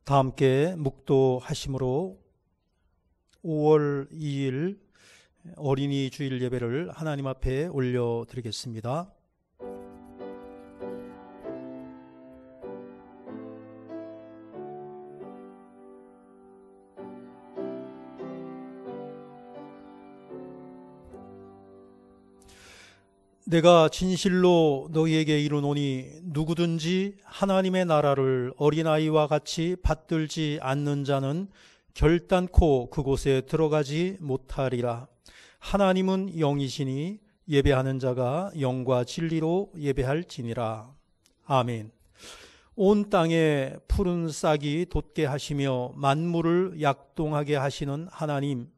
다 함께 묵도하심으로 5월 2일 어린이 주일 예배를 하나님 앞에 올려드리겠습니다. 내가 진실로 너희에게 이르노니 누구든지 하나님의 나라를 어린아이와 같이 받들지 않는 자는 결단코 그곳에 들어가지 못하리라. 하나님은 영이시니 예배하는 자가 영과 진리로 예배할지니라. 아멘. 온 땅에 푸른 싹이 돋게 하시며 만물을 약동하게 하시는 하나님,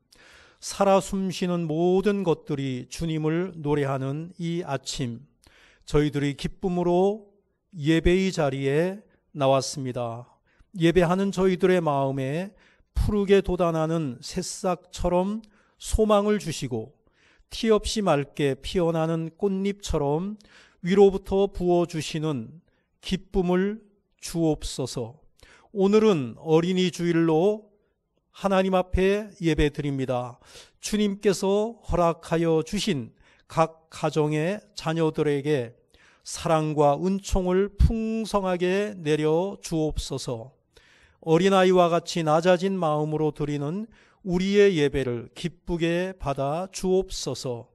살아 숨쉬는 모든 것들이 주님을 노래하는 이 아침, 저희들이 기쁨으로 예배의 자리에 나왔습니다. 예배하는 저희들의 마음에 푸르게 돋아나는 새싹처럼 소망을 주시고 티 없이 맑게 피어나는 꽃잎처럼 위로부터 부어주시는 기쁨을 주옵소서. 오늘은 어린이 주일로 하나님 앞에 예배 드립니다. 주님께서 허락하여 주신 각 가정의 자녀들에게 사랑과 은총을 풍성하게 내려 주옵소서. 어린아이와 같이 낮아진 마음으로 드리는 우리의 예배를 기쁘게 받아 주옵소서.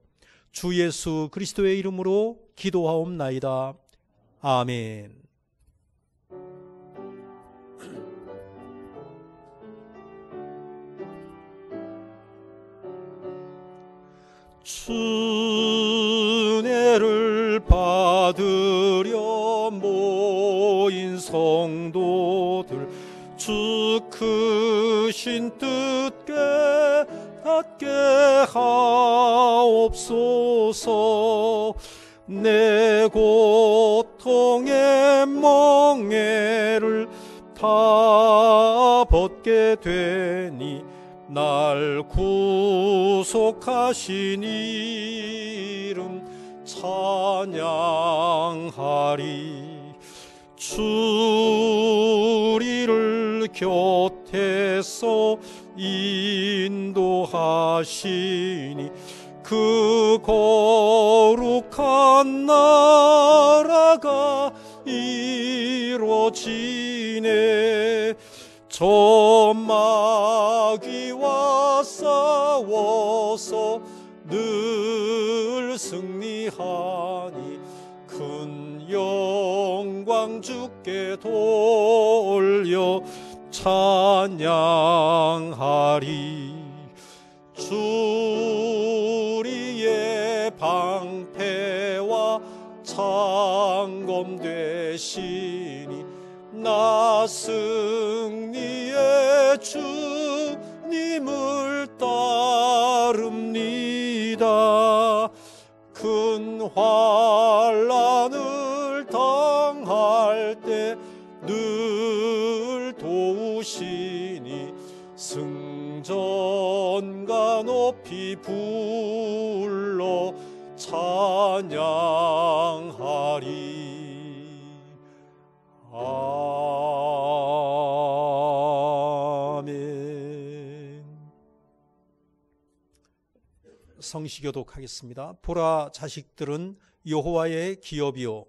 주 예수 그리스도의 이름으로 기도하옵나이다. 아멘. 춘혜를 받으려 모인 성도들, 주 크신 뜻 깨닫게 하옵소서. 내 고통의 멍에를 다 벗게 되니 날 구속하신 이름 찬양하리. 주리를 곁에서 인도하시니 그 거룩한 나라가 이루어지네. 저 마귀와 싸워서 늘 승리하니 큰 영광 주께 돌려 찬양하리. 주리의 방패와 창검 되시니 나 승리의 주님을 따릅니다. 큰 환난을 당할 때 늘 도우시니 승전가 높이 불러 찬양하리. 아멘. 성시교독하겠습니다. 보라, 자식들은 여호와의 기업이요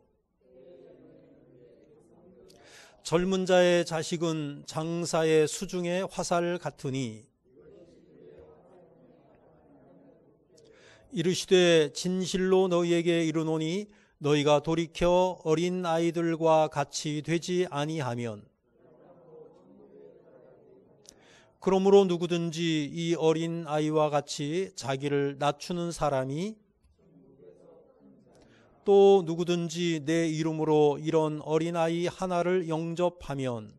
젊은 자의 자식은 장사의 수중의 화살 같으니 이르시되 진실로 너희에게 이르노니 너희가 돌이켜 어린 아이들과 같이 되지 아니하면, 그러므로 누구든지 이 어린 아이와 같이 자기를 낮추는 사람이, 또 누구든지 내 이름으로 이런 어린아이 하나를 영접하면,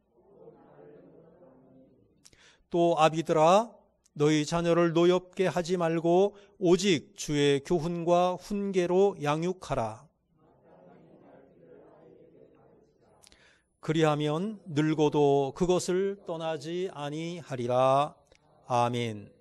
또 아비들아 너희 자녀를 노엽게 하지 말고 오직 주의 교훈과 훈계로 양육하라. 그리하면 늙어도 그것을 떠나지 아니하리라. 아멘.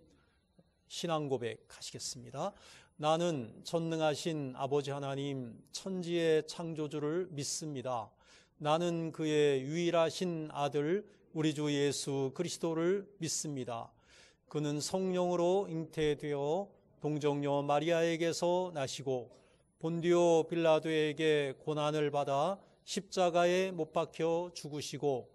신앙 고백하시겠습니다. 나는 전능하신 아버지 하나님 천지의 창조주를 믿습니다. 나는 그의 유일하신 아들 우리 주 예수 그리스도를 믿습니다. 그는 성령으로 잉태되어 동정녀 마리아에게서 나시고 본디오 빌라도에게 고난을 받아 십자가에 못 박혀 죽으시고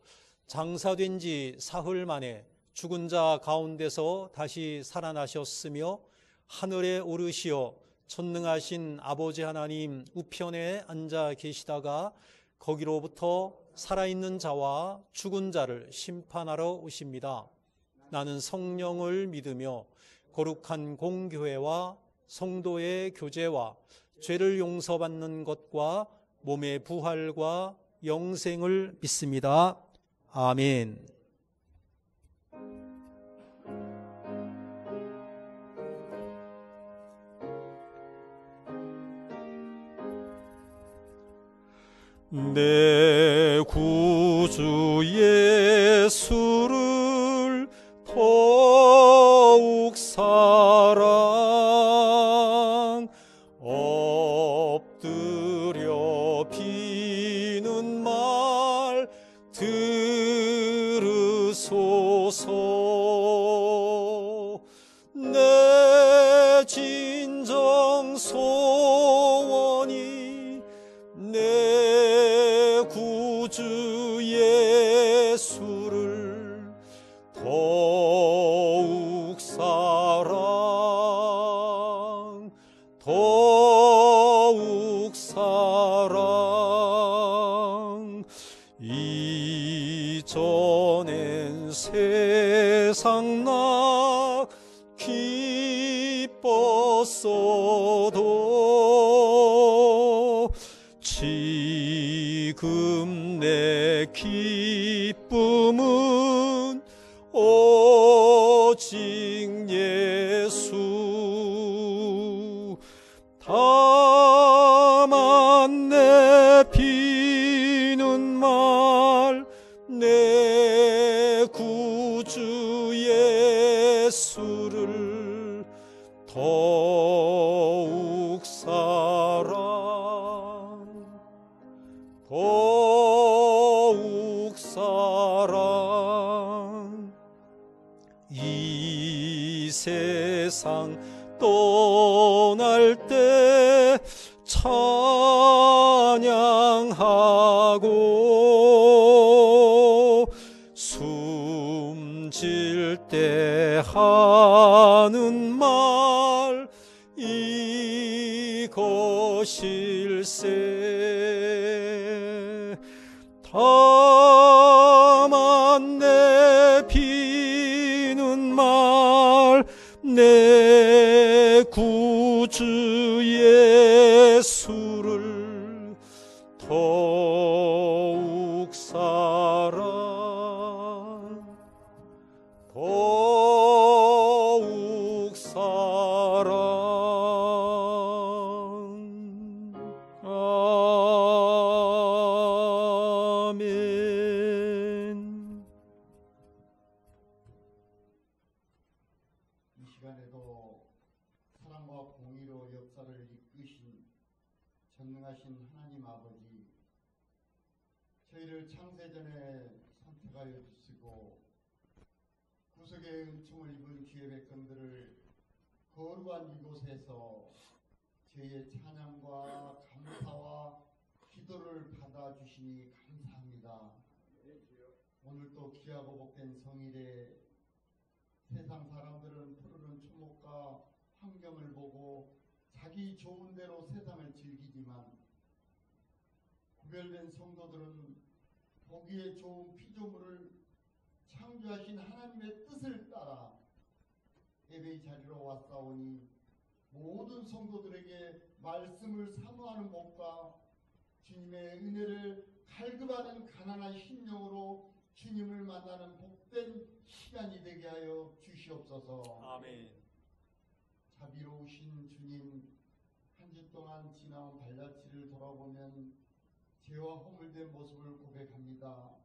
장사된 지 사흘 만에 죽은 자 가운데서 다시 살아나셨으며 하늘에 오르시어 전능하신 아버지 하나님 우편에 앉아 계시다가 거기로부터 살아있는 자와 죽은 자를 심판하러 오십니다. 나는 성령을 믿으며 거룩한 공교회와 성도의 교제와 죄를 용서받는 것과 몸의 부활과 영생을 믿습니다. 아멘. 내 구주 예수를 더욱 사랑 엎드려 비는 말 들으소서. 내 진정 소원이 내 구주 예수를 더욱 사랑 이전엔 세상 나 기뻤어도 지금 내 기쁨은 오직 예수. 다만 내 비는 말 내 구주 예수를 더욱 사랑 이 세상 떠날 때 찬양하고 숨질 때 하는 말 이것일세. 다만 내 비는 말 내 구주 예수를 더욱 사랑 아멘. 이 시간에도 사랑과 공의로 역사를 이끄신 전능하신 하나님 아버지, 저희를 창세전에 선택하여 주시고 구속의 은총을 입은 주의 백성들을 거룩한 이곳에서 저희의 찬양과 감사와 기도를 받아주시니 감사합니다. 오늘 또 귀하고 복된 성일에 세상 사람들은 푸르른 초목과 환경을 보고 자기 좋은 대로 세상을 즐기지만 구별된 성도들은 보기에 좋은 피조물을 창조하신 하나님의 뜻을 따라 예배의 자리로 왔사오니 모든 성도들에게 말씀을 사모하는 목과 주님의 은혜를 갈급하는 가난한 심령으로 주님을 만나는 복된 시간이 되게 하여 주시옵소서. 아멘. 자비로우신 주님, 한 주 동안 지나온 발자취를 돌아보면 죄와 허물된 모습을 고백합니다.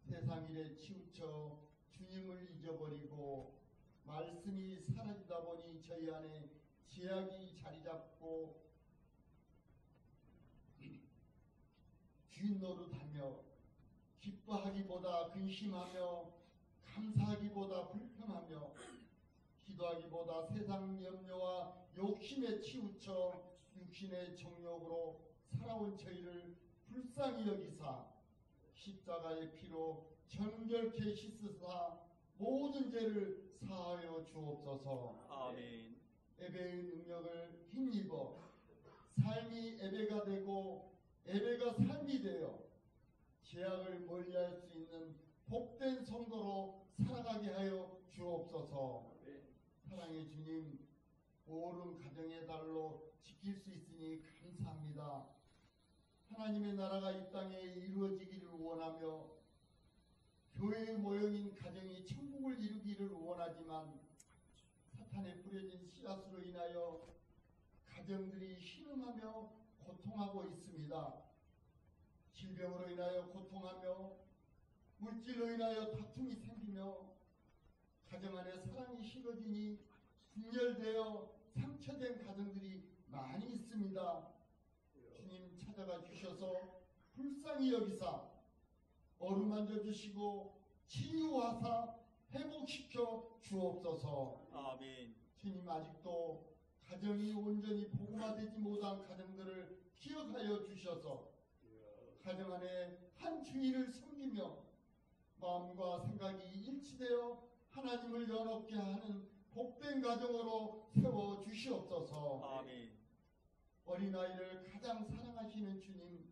세상 일에 치우쳐 주님을 잊어버리고 말씀이 사라지다 보니 저희 안에 죄악이 자리 잡고 주인 노릇하며 기뻐하기보다 근심하며 감사하기보다 불평하며 기도하기보다 세상 염려와 욕심에 치우쳐 육신의 정욕으로 살아온 저희를 불쌍히 여기사 십자가의 피로 정결케 씻으사 모든 죄를 사하여 주옵소서. 아멘. 예배의 능력을 힘입어 삶이 예배가 되고 예배가 삶이 되어 죄악을 멀리할 수 있는 복된 성도로 살아가게 하여 주옵소서. 사랑의 주님, 오른 가정의 달로 지킬 수 있으니 감사합니다. 하나님의 나라가 이 땅에 이루어지기를 원하며 교회의 모형인 가정이 천국을 이루기를 원하지만 사탄에 뿌려진 씨앗으로 인하여 가정들이 신음하며 고통하고 있습니다. 질병으로 인하여 고통하며 물질로 인하여 다툼이 생기며 가정 안에 사랑이 식어지니 분열되어 상처된 가정들이 많이 있습니다. 주님 찾아가 주셔서 불쌍히 여기사 어루만져 주시고 치유하사 회복시켜 주옵소서. 아멘. 주님, 아직도 가정이 온전히 복음화되지 못한 가정들을 기억하여 주셔서 가정 안에 한 주일을 섬기며 마음과 생각이 일치되어 하나님을 연합게 하는 복된 가정으로 세워 주시옵소서. 아멘. 어린아이를 가장 사랑하시는 주님,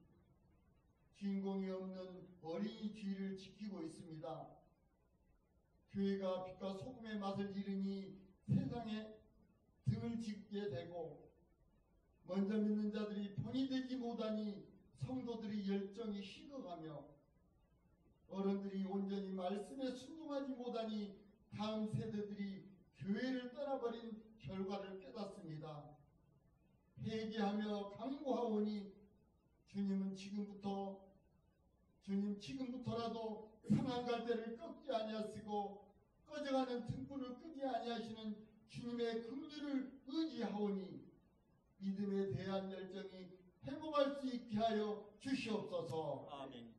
주인공이 없는 어린이 주의를 지키고 있습니다. 교회가 빛과 소금의 맛을 잃으니 세상에 등을 짓게 되고 먼저 믿는 자들이 본이 되지 못하니 성도들이 열정이 식어가며 어른들이 온전히 말씀에 순종하지 못하니 다음 세대들이 교회를 떠나버린 결과를 깨닫습니다. 회개하며 강구하오니 주님 지금부터라도 상한 갈대를 꺾지 아니하시고 꺼져가는 등불을 끄지 아니하시는 주님의 긍휼을 의지하오니 믿음에 대한 열정이 회복할 수 있게 하여 주시옵소서. 아멘.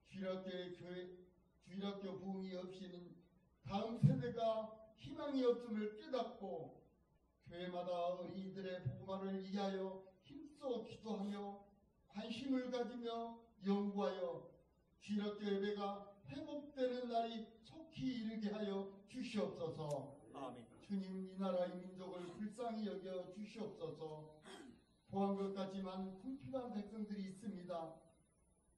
주일학교 부흥이 없이는 다음 세대가 희망이 없음을 깨닫고 교회마다 어린이들의 복음화를 위하여 힘써 기도하며 관심을 가지며 연구하여 주일학교 예배가 회복되는 날이 속히 이르게 하여 주시옵소서. 아멘. 주님, 이 나라 이 민족을 불쌍히 여겨 주시옵소서. 보한 것 같지만 궁핍한 백성들이 있습니다.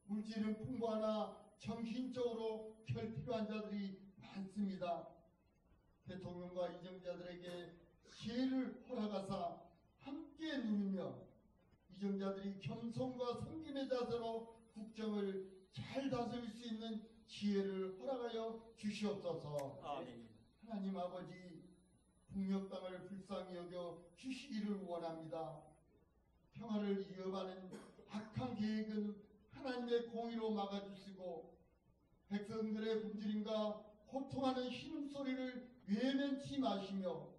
물질은 풍부하나 정신적으로 결핍한 자들이 많습니다. 대통령과 이정자들에게 지혜를 허락하사 함께 누리며 이정자들이 겸손과 섬김의 자세로 국정을 잘 다스릴 수 있는 지혜를 허락하여 주시옵소서. 아멘. 하나님 아버지, 북녘 땅을 불쌍히 여겨 주시기를 원합니다. 평화를 위협하는 악한 계획은 하나님의 공의로 막아주시고 백성들의 굶주림과 고통하는 신음소리를 외면치 마시며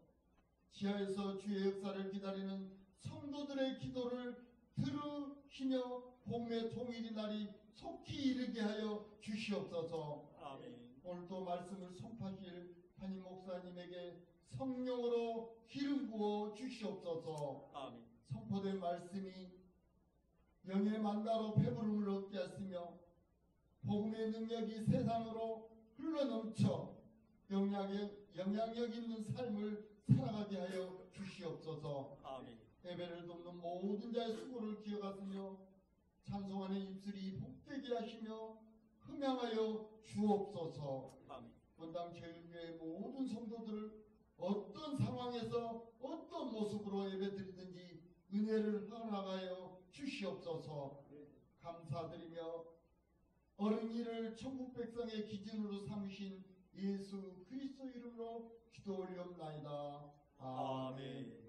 지하에서 주의 역사를 기다리는 성도들의 기도를 들으시며 복음의 통일의 날이 속히 이르게 하여 주시옵소서. 아멘. 오늘도 말씀을 선포하실 담임 목사님에게 성령으로 기름 부어 주시옵소서. 아멘. 선포된 말씀이 영의 만나로 배부름을 얻게 하시며 복음의 능력이 세상으로 흘러넘쳐 영향력 있는 삶을 살아가게 하여 주시옵소서. 아멘. 예배를 돕는 모든 자의 수고를 기억하시며 찬송하는 입술이 복되게 하시며 흠양하여 주옵소서. 아멘. 본당 제일교회 모든 성도들을 어떤 상황에서 어떤 모습으로 예배드리든지 은혜를 허락하여 주시옵소서. 감사드리며 어린이를 천국 백성의 기준으로 삼으신 예수 그리스도 이름으로 기도 올리옵나이다. 아멘.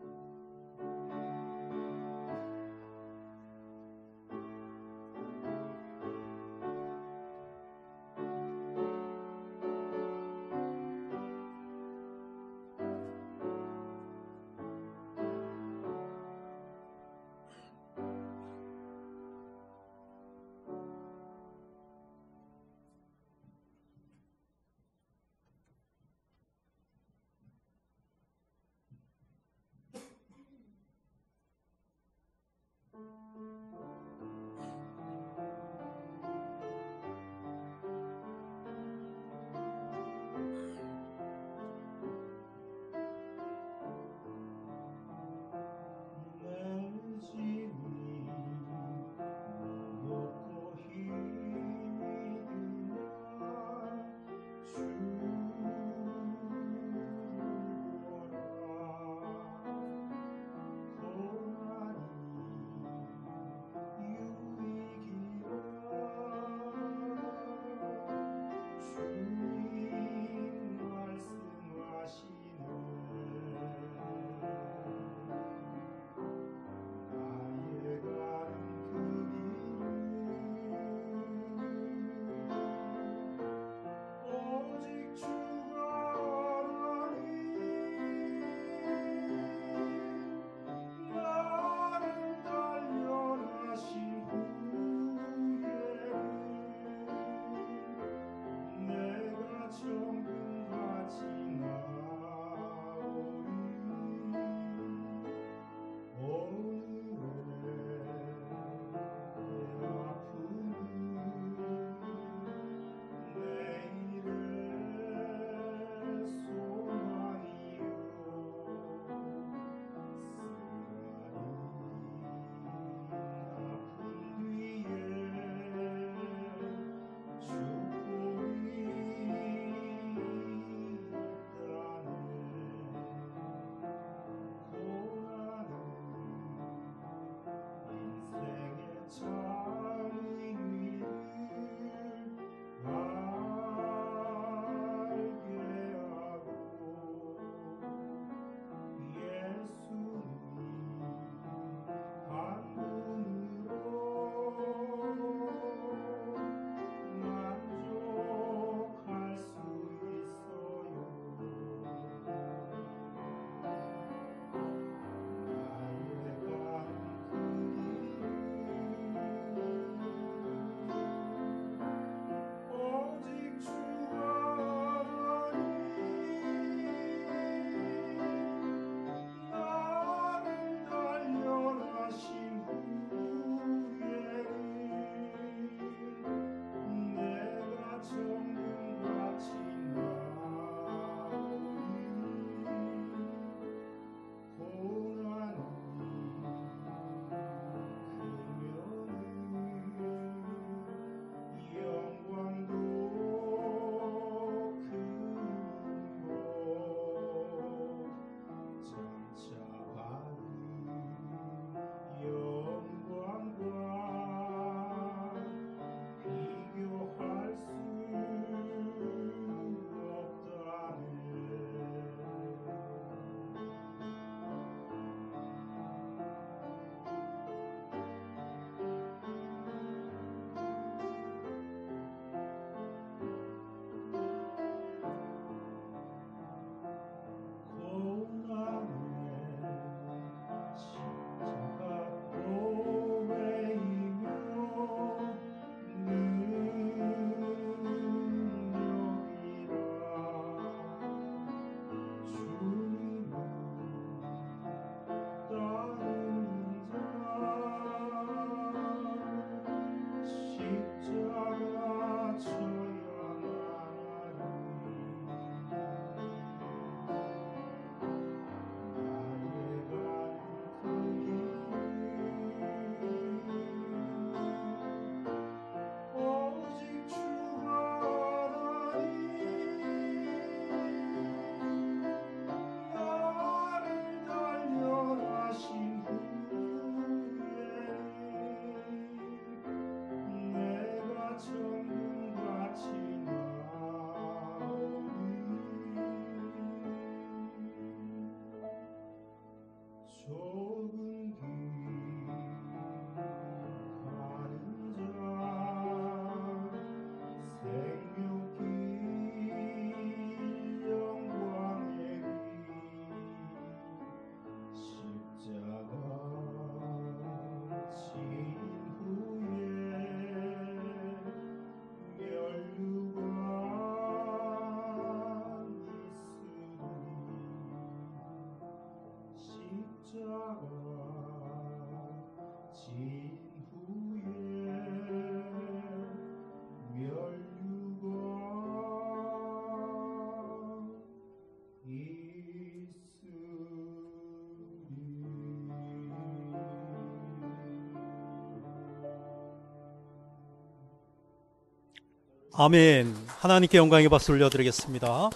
아멘. 하나님께 영광의 박수 올려드리겠습니다.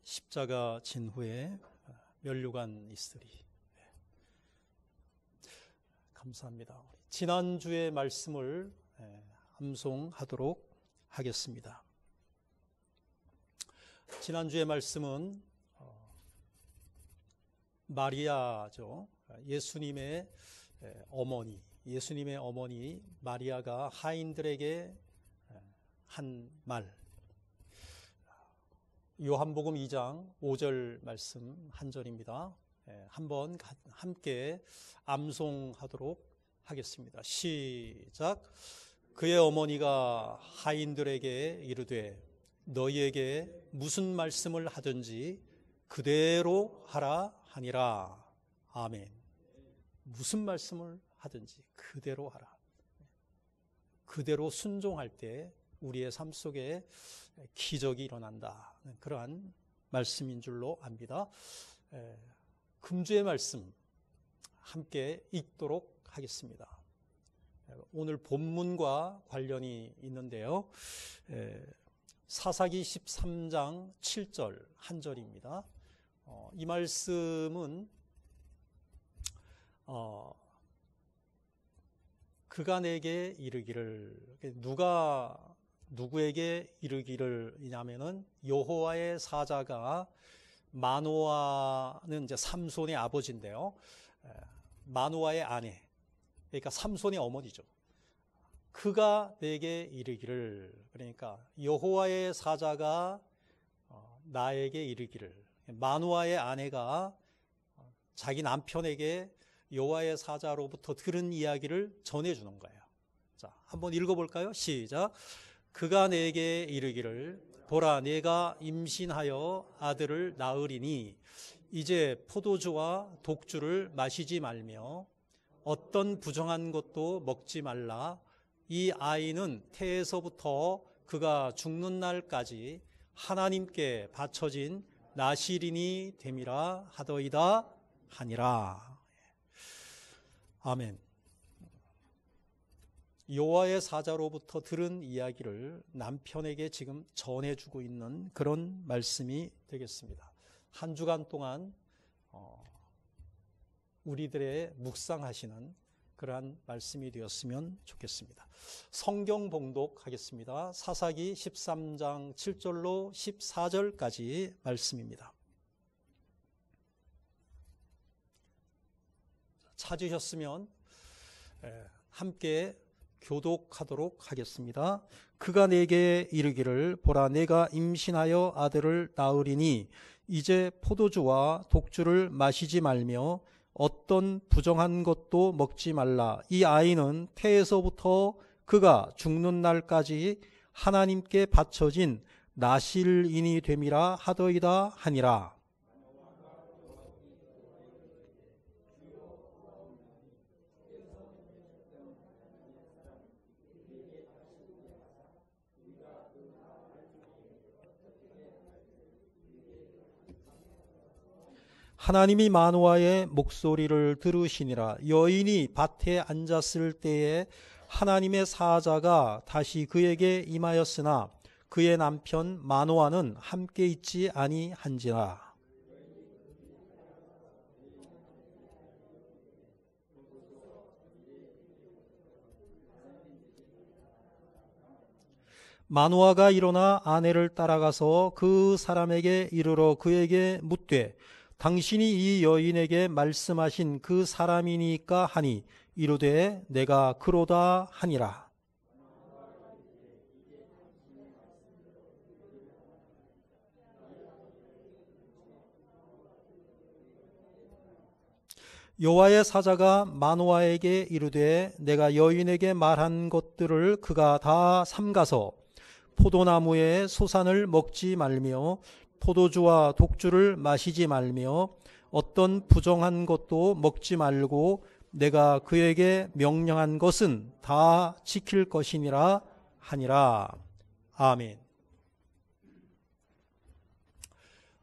십자가 진 후에 면류관 있으리. 감사합니다. 지난주의 말씀을 암송하도록 하겠습니다. 지난주의 말씀은 마리아죠. 예수님의 어머니 마리아가 하인들에게 한 말, 요한복음 2장 5절 말씀 한 절입니다. 한번 함께 암송하도록 하겠습니다. 시작. 그의 어머니가 하인들에게 이르되 너희에게 무슨 말씀을 하든지 그대로 하라 하니라. 아멘. 무슨 말씀을 하든지 그대로 하라. 그대로 순종할 때 우리의 삶 속에 기적이 일어난다. 그러한 말씀인 줄로 압니다. 금주의 말씀 함께 읽도록 하겠습니다. 오늘 본문과 관련이 있는데요. 사사기 13장 7절 한 절입니다. 이 말씀은 그가 내게 이르기를, 누가 누구에게 이르기를 이냐면은 여호와의 사자가, 마노아는 이제 삼손의 아버지인데요. 마노아의 아내, 그러니까 삼손의 어머니죠. 그가 내게 이르기를, 그러니까 여호와의 사자가 나에게 이르기를, 마노아의 아내가 자기 남편에게 여호와의 사자로부터 들은 이야기를 전해주는 거예요. 자, 한번 읽어볼까요? 시작. 그가 내게 이르기를 보라 내가 임신하여 아들을 낳으리니 이제 포도주와 독주를 마시지 말며 어떤 부정한 것도 먹지 말라. 이 아이는 태에서부터 그가 죽는 날까지 하나님께 바쳐진 나실인이 됨이라 하더이다 하니라. 아멘. 여호와의 사자로부터 들은 이야기를 남편에게 지금 전해주고 있는 그런 말씀이 되겠습니다. 한 주간 동안 우리들의 묵상하시는 그러한 말씀이 되었으면 좋겠습니다. 성경 봉독하겠습니다. 사사기 13장 7절로 14절까지 말씀입니다. 찾으셨으면 함께 교독하도록 하겠습니다. 그가 내게 이르기를 보라 내가 임신하여 아들을 낳으리니 이제 포도주와 독주를 마시지 말며 어떤 부정한 것도 먹지 말라. 이 아이는 태에서부터 그가 죽는 날까지 하나님께 바쳐진 나실인이 됨이라 하더이다 하니라. 하나님이 마노아의 목소리를 들으시니라. 여인이 밭에 앉았을 때에 하나님의 사자가 다시 그에게 임하였으나 그의 남편 마노아는 함께 있지 아니한지라. 마노아가 일어나 아내를 따라가서 그 사람에게 이르러 그에게 묻되 당신이 이 여인에게 말씀하신 그 사람이니까 하니 이르되 내가 그로다 하니라. 여호와의 사자가 마노아에게 이르되 내가 여인에게 말한 것들을 그가 다 삼가서 포도나무의 소산을 먹지 말며 포도주와 독주를 마시지 말며 어떤 부정한 것도 먹지 말고 내가 그에게 명령한 것은 다 지킬 것이니라 하니라. 아멘.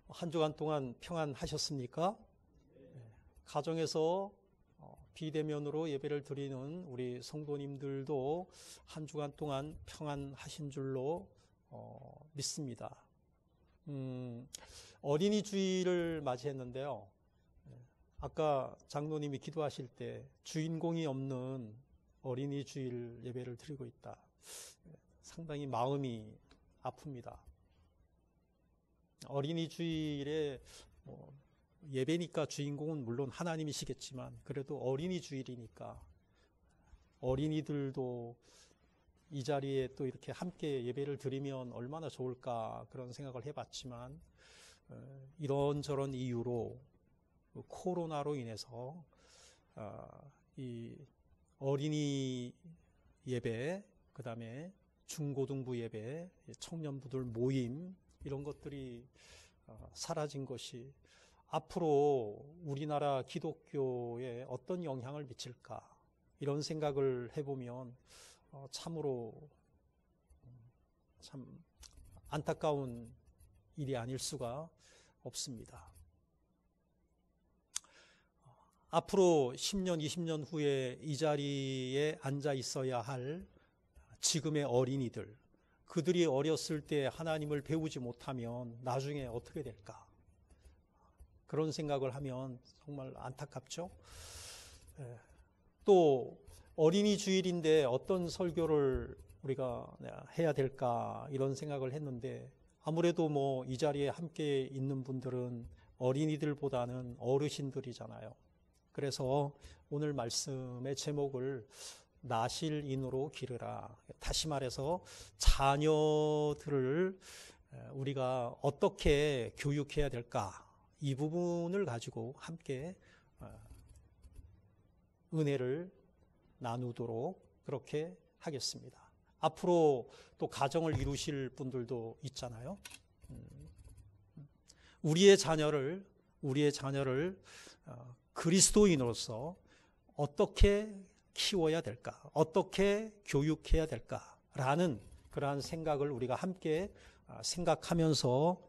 한 주간 동안 평안하셨습니까? 가정에서 비대면으로 예배를 드리는 우리 성도님들도 한 주간 동안 평안하신 줄로 믿습니다. 어린이 주일을 맞이했는데요. 아까 장로님이 기도하실 때 주인공이 없는 어린이 주일 예배를 드리고 있다. 상당히 마음이 아픕니다. 어린이 주일에 예배니까 주인공은 물론 하나님이시겠지만 그래도 어린이 주일이니까 어린이들도 이 자리에 또 이렇게 함께 예배를 드리면 얼마나 좋을까 그런 생각을 해봤지만 이런저런 이유로 코로나로 인해서 이 어린이 예배, 그 다음에 중고등부 예배, 청년부들 모임 이런 것들이 사라진 것이 앞으로 우리나라 기독교에 어떤 영향을 미칠까 이런 생각을 해보면 참으로 참 안타까운 일이 아닐 수가 없습니다. 앞으로 10년, 20년 후에 이 자리에 앉아 있어야 할 지금의 어린이들, 그들이 어렸을 때 하나님을 배우지 못하면 나중에 어떻게 될까? 그런 생각을 하면 정말 안타깝죠. 또 어린이 주일인데 어떤 설교를 우리가 해야 될까 이런 생각을 했는데 아무래도 이 자리에 함께 있는 분들은 어린이들보다는 어르신들이잖아요. 그래서 오늘 말씀의 제목을 나실인으로 기르라. 다시 말해서 자녀들을 우리가 어떻게 교육해야 될까? 이 부분을 가지고 함께 은혜를 나누도록 그렇게 하겠습니다. 앞으로 또 가정을 이루실 분들도 있잖아요. 우리의 자녀를 그리스도인으로서 어떻게 키워야 될까? 어떻게 교육해야 될까라는 그러한 생각을 우리가 함께 생각하면서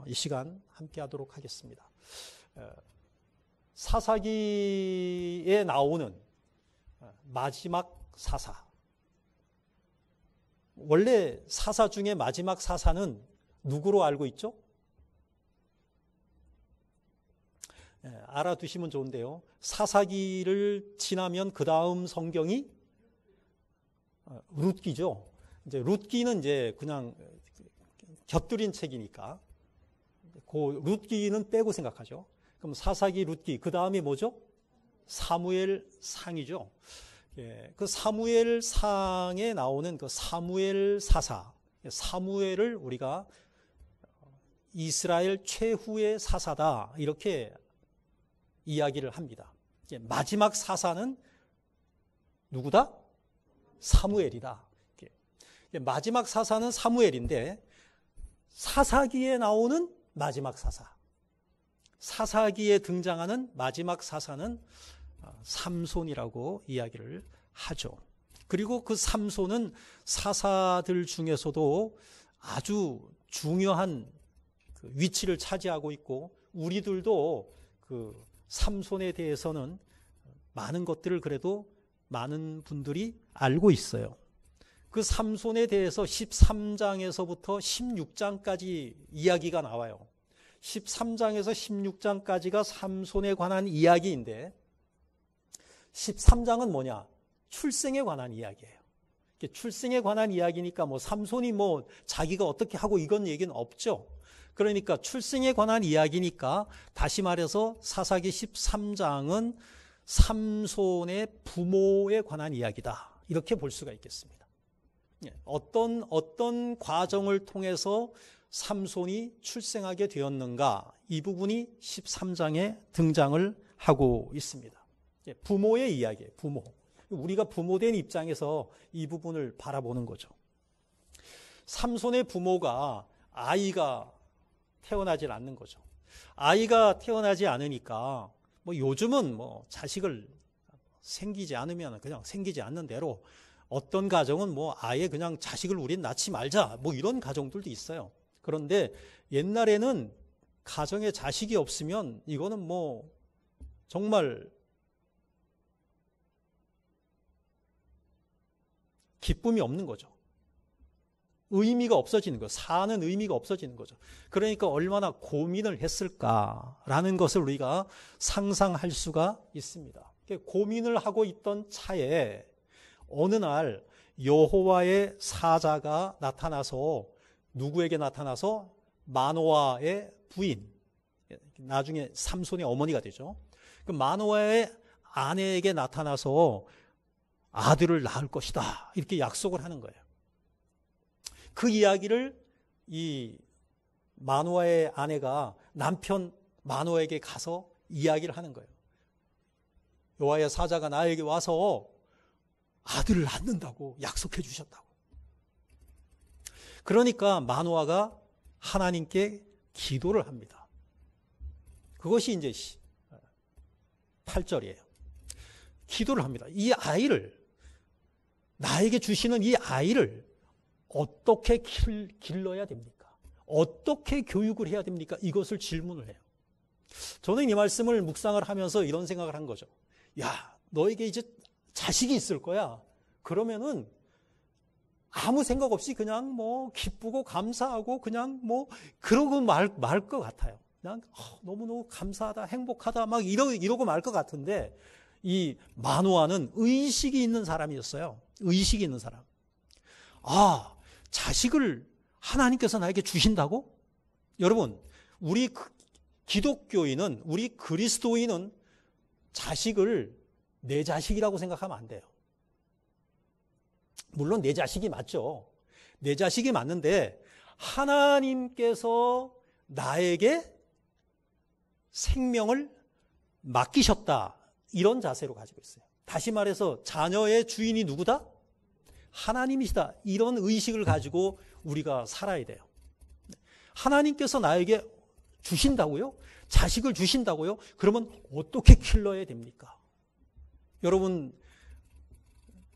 이 시간 함께 하도록 하겠습니다. 사사기에 나오는 마지막 사사. 원래 사사 중에 마지막 사사는 누구로 알고 있죠? 알아두시면 좋은데요. 사사기를 지나면 그 다음 성경이 룻기죠. 이제 룻기는 이제 그냥 곁들인 책이니까 그 룻기는 빼고 생각하죠. 그럼 사사기, 룻기, 그 다음이 뭐죠? 사무엘상이죠. 그 사무엘상에 나오는 그 사무엘 사사, 사무엘을 우리가 이스라엘 최후의 사사다 이렇게 이야기를 합니다. 마지막 사사는 누구다? 사무엘이다. 마지막 사사는 사무엘인데 사사기에 나오는 마지막 사사, 사사기에 등장하는 마지막 사사는 삼손이라고 이야기를 하죠. 그리고 그 삼손은 사사들 중에서도 아주 중요한 위치를 차지하고 있고 우리들도 그 삼손에 대해서는 많은 것들을 그래도 많은 분들이 알고 있어요. 그 삼손에 대해서 13장에서부터 16장까지 이야기가 나와요. 13장에서 16장까지가 삼손에 관한 이야기인데 13장은 뭐냐? 출생에 관한 이야기예요. 출생에 관한 이야기니까 삼손이 자기가 어떻게 하고 이건 얘기는 없죠. 그러니까 출생에 관한 이야기니까 다시 말해서 사사기 13장은 삼손의 부모에 관한 이야기다. 이렇게 볼 수가 있겠습니다. 어떤 과정을 통해서 삼손이 출생하게 되었는가 이 부분이 13장에 등장을 하고 있습니다. 부모의 이야기예요. 부모. 우리가 부모된 입장에서 이 부분을 바라보는 거죠. 삼손의 부모가 아이가 태어나질 않는 거죠. 아이가 태어나지 않으니까 뭐 요즘은 뭐 자식을 생기지 않으면 그냥 생기지 않는 대로 어떤 가정은 뭐 아예 그냥 자식을 우린 낳지 말자 뭐 이런 가정들도 있어요. 그런데 옛날에는 가정에 자식이 없으면 이거는 뭐 정말 기쁨이 없는 거죠. 의미가 없어지는 거죠. 사는 의미가 없어지는 거죠. 그러니까 얼마나 고민을 했을까라는 것을 우리가 상상할 수가 있습니다. 고민을 하고 있던 차에 어느 날 여호와의 사자가 나타나서 누구에게 나타나서 마노아의 부인, 나중에 삼손의 어머니가 되죠. 그 마노아의 아내에게 나타나서 아들을 낳을 것이다 이렇게 약속을 하는 거예요. 그 이야기를 이 마노아의 아내가 남편 마노아에게 가서 이야기를 하는 거예요. 여호와의 사자가 나에게 와서 아들을 낳는다고 약속해 주셨다고. 그러니까 마노아가 하나님께 기도를 합니다. 그것이 이제 8절이에요. 기도를 합니다. 이 아이를, 나에게 주시는 이 아이를 어떻게 길러야 됩니까? 어떻게 교육을 해야 됩니까? 이것을 질문을 해요. 저는 이 말씀을 묵상을 하면서 이런 생각을 한 거죠. 야, 너에게 이제 자식이 있을 거야. 그러면은 아무 생각 없이 그냥 뭐 기쁘고 감사하고 그냥 뭐 그러고 말 것 같아요. 그냥 너무너무 감사하다, 행복하다 막 이러고 말 것 같은데 이 마노아는 의식이 있는 사람이었어요. 의식이 있는 사람. 아, 자식을 하나님께서 나에게 주신다고? 여러분, 우리 기독교인은, 우리 그리스도인은 자식을 내 자식이라고 생각하면 안 돼요. 물론 내 자식이 맞죠. 내 자식이 맞는데 하나님께서 나에게 생명을 맡기셨다. 이런 자세로 가지고 있어요. 다시 말해서 자녀의 주인이 누구다? 하나님이시다. 이런 의식을 가지고 우리가 살아야 돼요. 하나님께서 나에게 주신다고요? 자식을 주신다고요? 그러면 어떻게 길러야 됩니까? 여러분,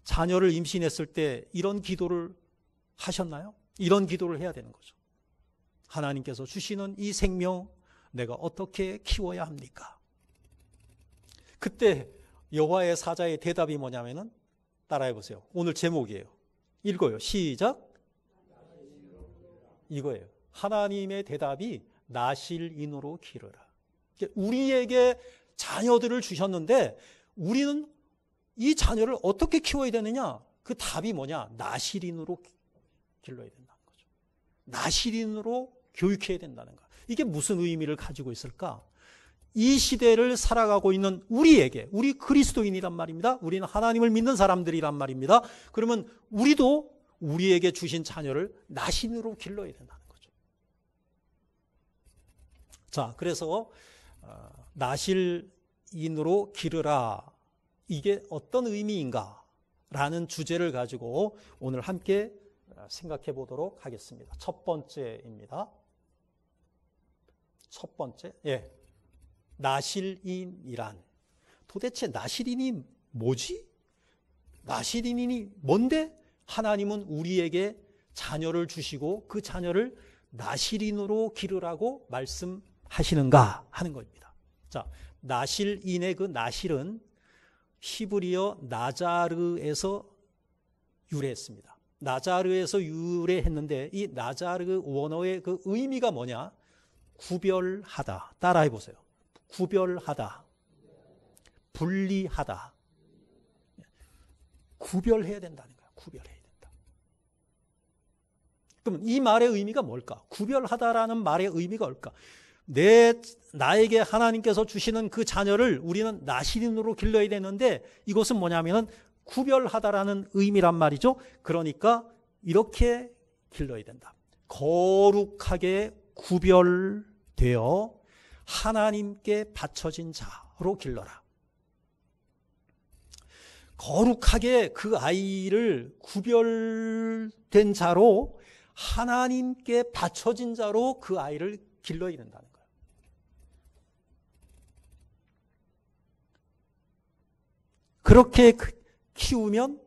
자녀를 임신했을 때 이런 기도를 하셨나요? 이런 기도를 해야 되는 거죠. 하나님께서 주시는 이 생명 내가 어떻게 키워야 합니까? 그때 여호와의 사자의 대답이 뭐냐면은 따라해 보세요. 오늘 제목이에요. 읽어요. 시작. 이거예요. 하나님의 대답이 나실인으로 기르라. 우리에게 자녀들을 주셨는데 우리는 이 자녀를 어떻게 키워야 되느냐? 그 답이 뭐냐? 나실인으로 길러야 된다는 거죠. 나실인으로 교육해야 된다는 거. 이게 무슨 의미를 가지고 있을까? 이 시대를 살아가고 있는 우리에게, 우리 그리스도인이란 말입니다. 우리는 하나님을 믿는 사람들이란 말입니다. 그러면 우리도 우리에게 주신 자녀를 나신으로 길러야 된다는 거죠. 자, 그래서 나실인으로 기르라. 이게 어떤 의미인가? 라는 주제를 가지고 오늘 함께 생각해 보도록 하겠습니다. 첫 번째입니다. 첫 번째, 나실인이란 도대체 나실인이 뭐지? 나실인이 뭔데? 하나님은 우리에게 자녀를 주시고 그 자녀를 나실인으로 기르라고 말씀하시는가 하는 겁니다. 자, 나실인의 그 나실은 히브리어 나자르에서 유래했습니다. 나자르에서 유래했는데 이 나자르 원어의 그 의미가 뭐냐? 구별하다. 따라해 보세요. 구별하다. 분리하다. 구별해야 된다는 거야. 구별해야 된다. 그럼 이 말의 의미가 뭘까? 구별하다라는 말의 의미가 뭘까? 나에게 하나님께서 주시는 그 자녀를 우리는 나실인으로 길러야 되는데 이것은 뭐냐면은 구별하다라는 의미란 말이죠. 그러니까 이렇게 길러야 된다. 거룩하게 구별되어 하나님께 바쳐진 자로 길러라. 거룩하게 그 아이를 구별된 자로 하나님께 바쳐진 자로 그 아이를 길러야 된다는 거예요. 그렇게 키우면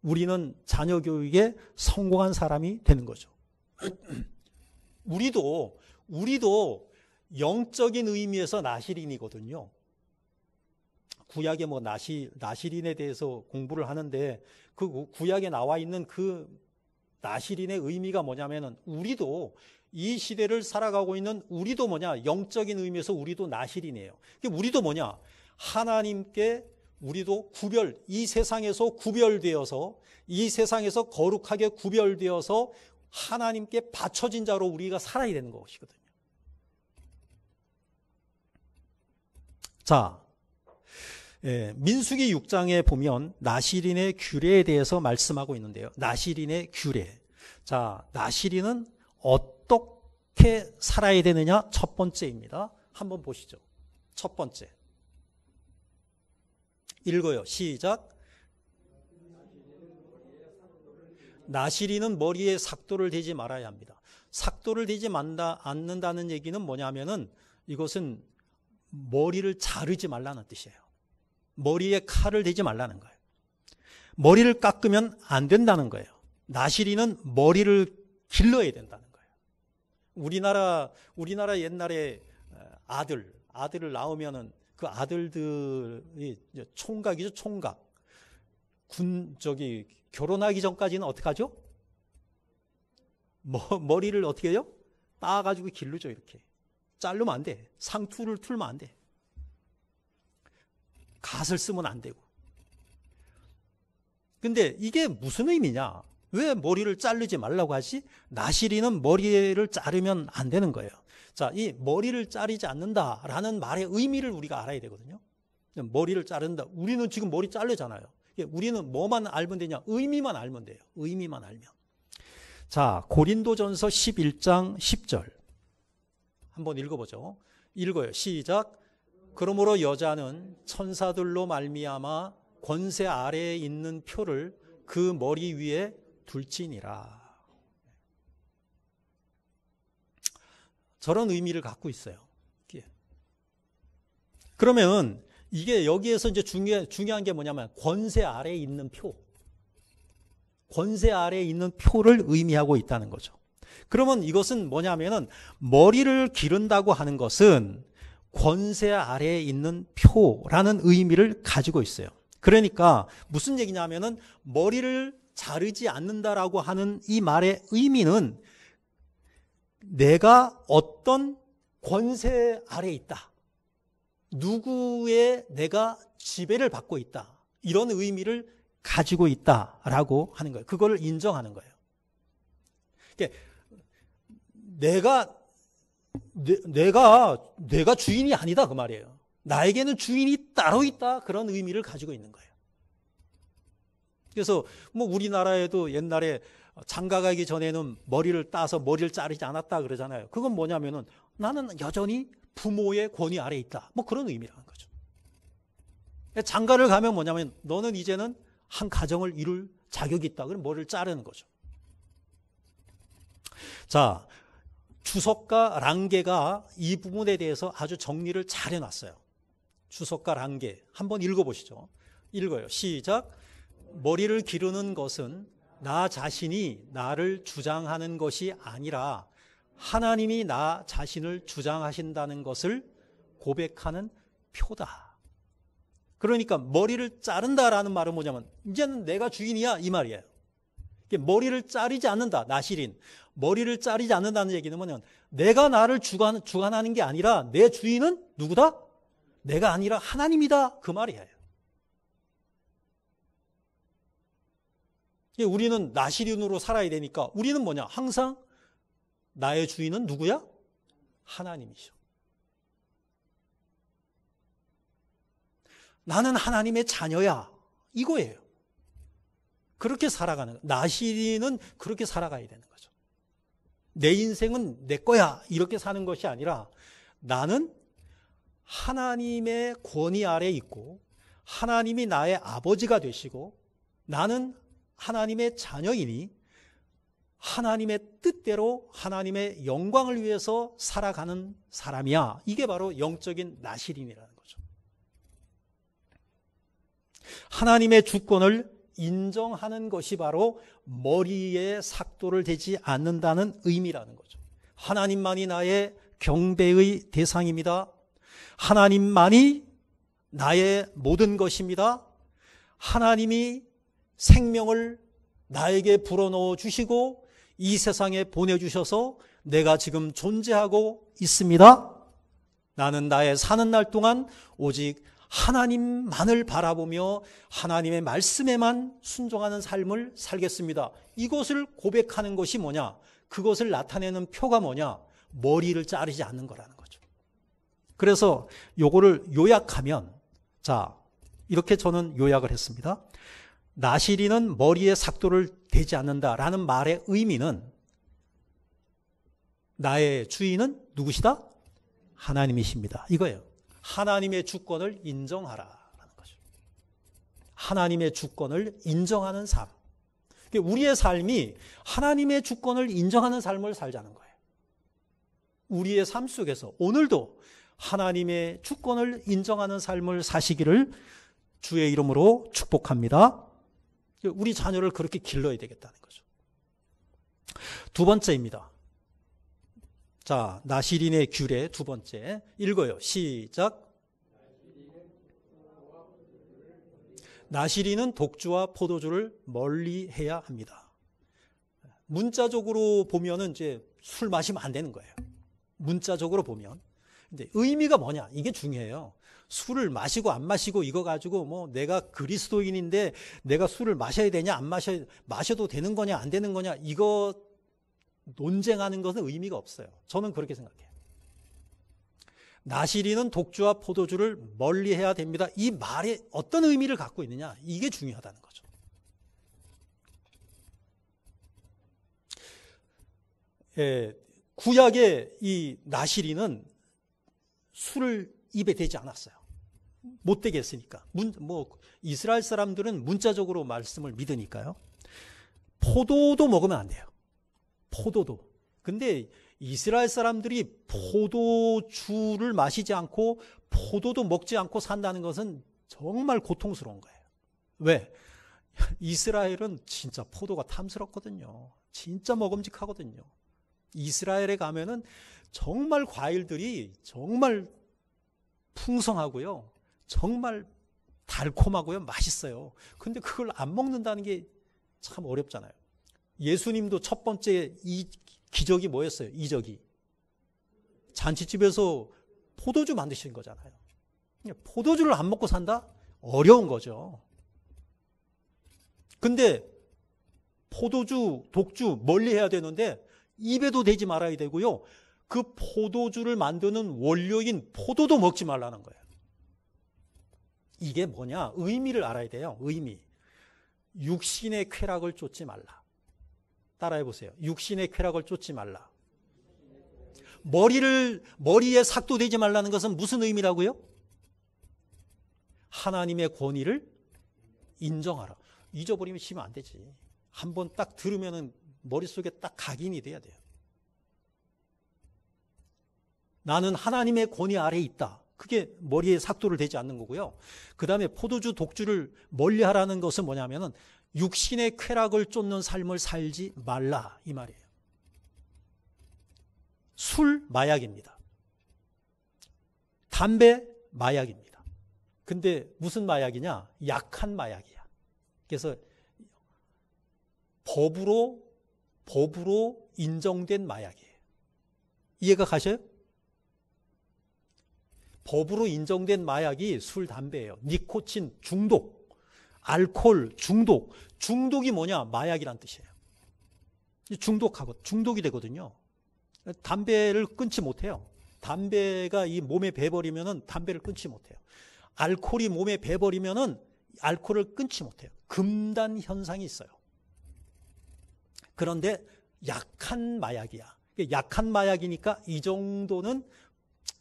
우리는 자녀 교육에 성공한 사람이 되는 거죠. 우리도 영적인 의미에서 나실인이거든요. 구약에 뭐 나실인에 대해서 공부를 하는데 그 구약에 나와 있는 그 나실인의 의미가 뭐냐면은 우리도 이 시대를 살아가고 있는 우리도 뭐냐, 영적인 의미에서 우리도 나실인이에요. 우리도 뭐냐, 하나님께 우리도 이 세상에서 구별되어서, 이 세상에서 거룩하게 구별되어서 하나님께 바쳐진 자로 우리가 살아야 되는 것이거든요. 자, 민수기 6장에 보면 나실인의 규례에 대해서 말씀하고 있는데요. 나실인의 규례. 자, 나실인은 어떻게 살아야 되느냐? 첫 번째입니다. 한번 보시죠. 첫 번째. 읽어요. 시작. 나실인은 머리에 삭도를 대지 말아야 합니다. 삭도를 대지 않는다는 얘기는 뭐냐면은 이것은 머리를 자르지 말라는 뜻이에요. 머리에 칼을 대지 말라는 거예요. 머리를 깎으면 안 된다는 거예요. 나실인은 머리를 길러야 된다는 거예요. 우리나라 옛날에 아들을 낳으면은 그 아들들이 총각이죠, 총각. 결혼하기 전까지는 어떻게 하죠? 머리를 어떻게 해요? 따가지고 기르죠, 이렇게. 자르면 안 돼. 상투를 틀면 안 돼. 갓을 쓰면 안 되고. 근데 이게 무슨 의미냐? 왜 머리를 자르지 말라고 하지? 나실인은 머리를 자르면 안 되는 거예요. 자, 이 머리를 자르지 않는다라는 말의 의미를 우리가 알아야 되거든요. 머리를 자른다. 우리는 지금 머리 자르잖아요. 우리는 뭐만 알면 되냐? 의미만 알면 돼요. 의미만 알면. 자, 고린도전서 11장 10절. 한번 읽어보죠. 읽어요. 시작. 그러므로 여자는 천사들로 말미암아 권세 아래에 있는 표를 그 머리 위에 둘지니라. 저런 의미를 갖고 있어요. 그러면 이게 여기에서 이제 중요한 게 뭐냐면 권세 아래에 있는 표. 권세 아래에 있는 표를 의미하고 있다는 거죠. 그러면 이것은 뭐냐면은 머리를 기른다고 하는 것은 권세 아래에 있는 표라는 의미를 가지고 있어요. 그러니까 무슨 얘기냐면은 머리를 자르지 않는다라고 하는 이 말의 의미는 내가 어떤 권세 아래에 있다. 누구의 내가 지배를 받고 있다. 이런 의미를 가지고 있다라고 하는 거예요. 그걸 인정하는 거예요. 그러니까 내가 주인이 아니다 그 말이에요. 나에게는 주인이 따로 있다. 그런 의미를 가지고 있는 거예요. 그래서 뭐 우리나라에도 옛날에 장가 가기 전에는 머리를 따서 머리를 자르지 않았다 그러잖아요. 그건 뭐냐면은 나는 여전히 부모의 권위 아래에 있다. 뭐 그런 의미라는 거죠. 장가를 가면 뭐냐면 너는 이제는 한 가정을 이룰 자격이 있다. 그럼 머리를 자르는 거죠. 자, 주석가 랑게가 이 부분에 대해서 아주 정리를 잘 해놨어요. 주석가 랑게. 한번 읽어보시죠. 읽어요. 시작. 머리를 기르는 것은 나 자신이 나를 주장하는 것이 아니라 하나님이 나 자신을 주장하신다는 것을 고백하는 표다. 그러니까 머리를 자른다라는 말은 뭐냐면 이제는 내가 주인이야 이 말이에요. 머리를 자르지 않는다. 나실인. 머리를 자르지 않는다는 얘기는 뭐냐면 내가 나를 주관하는 게 아니라 내 주인은 누구다? 내가 아니라 하나님이다. 그 말이에요. 우리는 나실인으로 살아야 되니까 우리는 뭐냐? 항상 나의 주인은 누구야? 하나님이죠. 나는 하나님의 자녀야. 이거예요. 그렇게 살아가는 거예요. 나실인은 그렇게 살아가야 되는 거죠. 내 인생은 내 거야. 이렇게 사는 것이 아니라 나는 하나님의 권위 아래에 있고 하나님이 나의 아버지가 되시고 나는 하나님의 자녀이니 하나님의 뜻대로 하나님의 영광을 위해서 살아가는 사람이야. 이게 바로 영적인 나실인이라는 거죠. 하나님의 주권을 인정하는 것이 바로 머리에 삭도를 대지 않는다는 의미라는 거죠. 하나님만이 나의 경배의 대상입니다. 하나님만이 나의 모든 것입니다. 하나님이 생명을 나에게 불어넣어 주시고 이 세상에 보내주셔서 내가 지금 존재하고 있습니다. 나는 나의 사는 날 동안 오직 하나님만을 바라보며 하나님의 말씀에만 순종하는 삶을 살겠습니다. 이것을 고백하는 것이 뭐냐? 그것을 나타내는 표가 뭐냐? 머리를 자르지 않는 거라는 거죠. 그래서 요거를 요약하면, 자, 이렇게 저는 요약을 했습니다. 나실인은 머리에 삭도를 대지 않는다라는 말의 의미는 나의 주인은 누구시다? 하나님이십니다. 이거예요. 하나님의 주권을 인정하라라는 거죠. 하나님의 주권을 인정하는 삶. 우리의 삶이 하나님의 주권을 인정하는 삶을 살자는 거예요. 우리의 삶 속에서 오늘도 하나님의 주권을 인정하는 삶을 사시기를 주의 이름으로 축복합니다. 우리 자녀를 그렇게 길러야 되겠다는 거죠. 두 번째입니다. 자, 나실인의 규례 두 번째 읽어요. 시작. 나실인은 독주와 포도주를 멀리해야 합니다. 문자적으로 보면은 이제 술 마시면 안 되는 거예요. 문자적으로 보면. 근데 의미가 뭐냐? 이게 중요해요. 술을 마시고 안 마시고 이거 가지고 뭐 내가 그리스도인인데 내가 술을 마셔야 되냐 안 마셔도 되는 거냐 안 되는 거냐 이거 논쟁하는 것은 의미가 없어요. 저는 그렇게 생각해요. 나실인은 독주와 포도주를 멀리해야 됩니다. 이 말에 어떤 의미를 갖고 있느냐 이게 중요하다는 거죠. 구약의 이 나실인은 술을 입에 대지 않았어요. 못 되게 했으니까. 이스라엘 사람들은 문자적으로 말씀을 믿으니까요. 포도도 먹으면 안 돼요. 포도도. 근데 이스라엘 사람들이 포도주를 마시지 않고 포도도 먹지 않고 산다는 것은 정말 고통스러운 거예요. 왜? 이스라엘은 진짜 포도가 탐스럽거든요. 진짜 먹음직하거든요. 이스라엘에 가면은 정말 과일들이 정말 풍성하고요. 정말 달콤하고요. 맛있어요. 근데 그걸 안 먹는다는 게 참 어렵잖아요. 예수님도 첫 번째 이 기적이 뭐였어요? 이적이. 잔치집에서 포도주 만드신 거잖아요. 포도주를 안 먹고 산다? 어려운 거죠. 근데 포도주, 독주 멀리 해야 되는데 입에도 대지 말아야 되고요. 그 포도주를 만드는 원료인 포도도 먹지 말라는 거예요. 이게 뭐냐? 의미를 알아야 돼요. 의미. 육신의 쾌락을 쫓지 말라. 따라해 보세요. 육신의 쾌락을 쫓지 말라. 머리에 삭도 대지 말라는 것은 무슨 의미라고요? 하나님의 권위를 인정하라. 잊어버리면 안 되지. 한번 딱 들으면은 머릿속에 딱 각인이 돼야 돼요. 나는 하나님의 권위 아래에 있다. 그게 머리에 삭도를 대지 않는 거고요. 그 다음에 포도주, 독주를 멀리하라는 것은 뭐냐면은 육신의 쾌락을 쫓는 삶을 살지 말라 이 말이에요. 술, 마약입니다. 담배, 마약입니다. 근데 무슨 마약이냐? 약한 마약이야. 그래서 법으로 인정된 마약이에요. 이해가 가셔요? 법으로 인정된 마약이 술, 담배예요. 니코틴 중독, 알코올 중독. 중독이 뭐냐? 마약이란 뜻이에요. 중독이 되거든요. 담배를 끊지 못해요. 담배가 이 몸에 배버리면은 담배를 끊지 못해요. 알코올이 몸에 배버리면은 알코올을 끊지 못해요. 금단 현상이 있어요. 그런데 약한 마약이야. 약한 마약이니까 이 정도는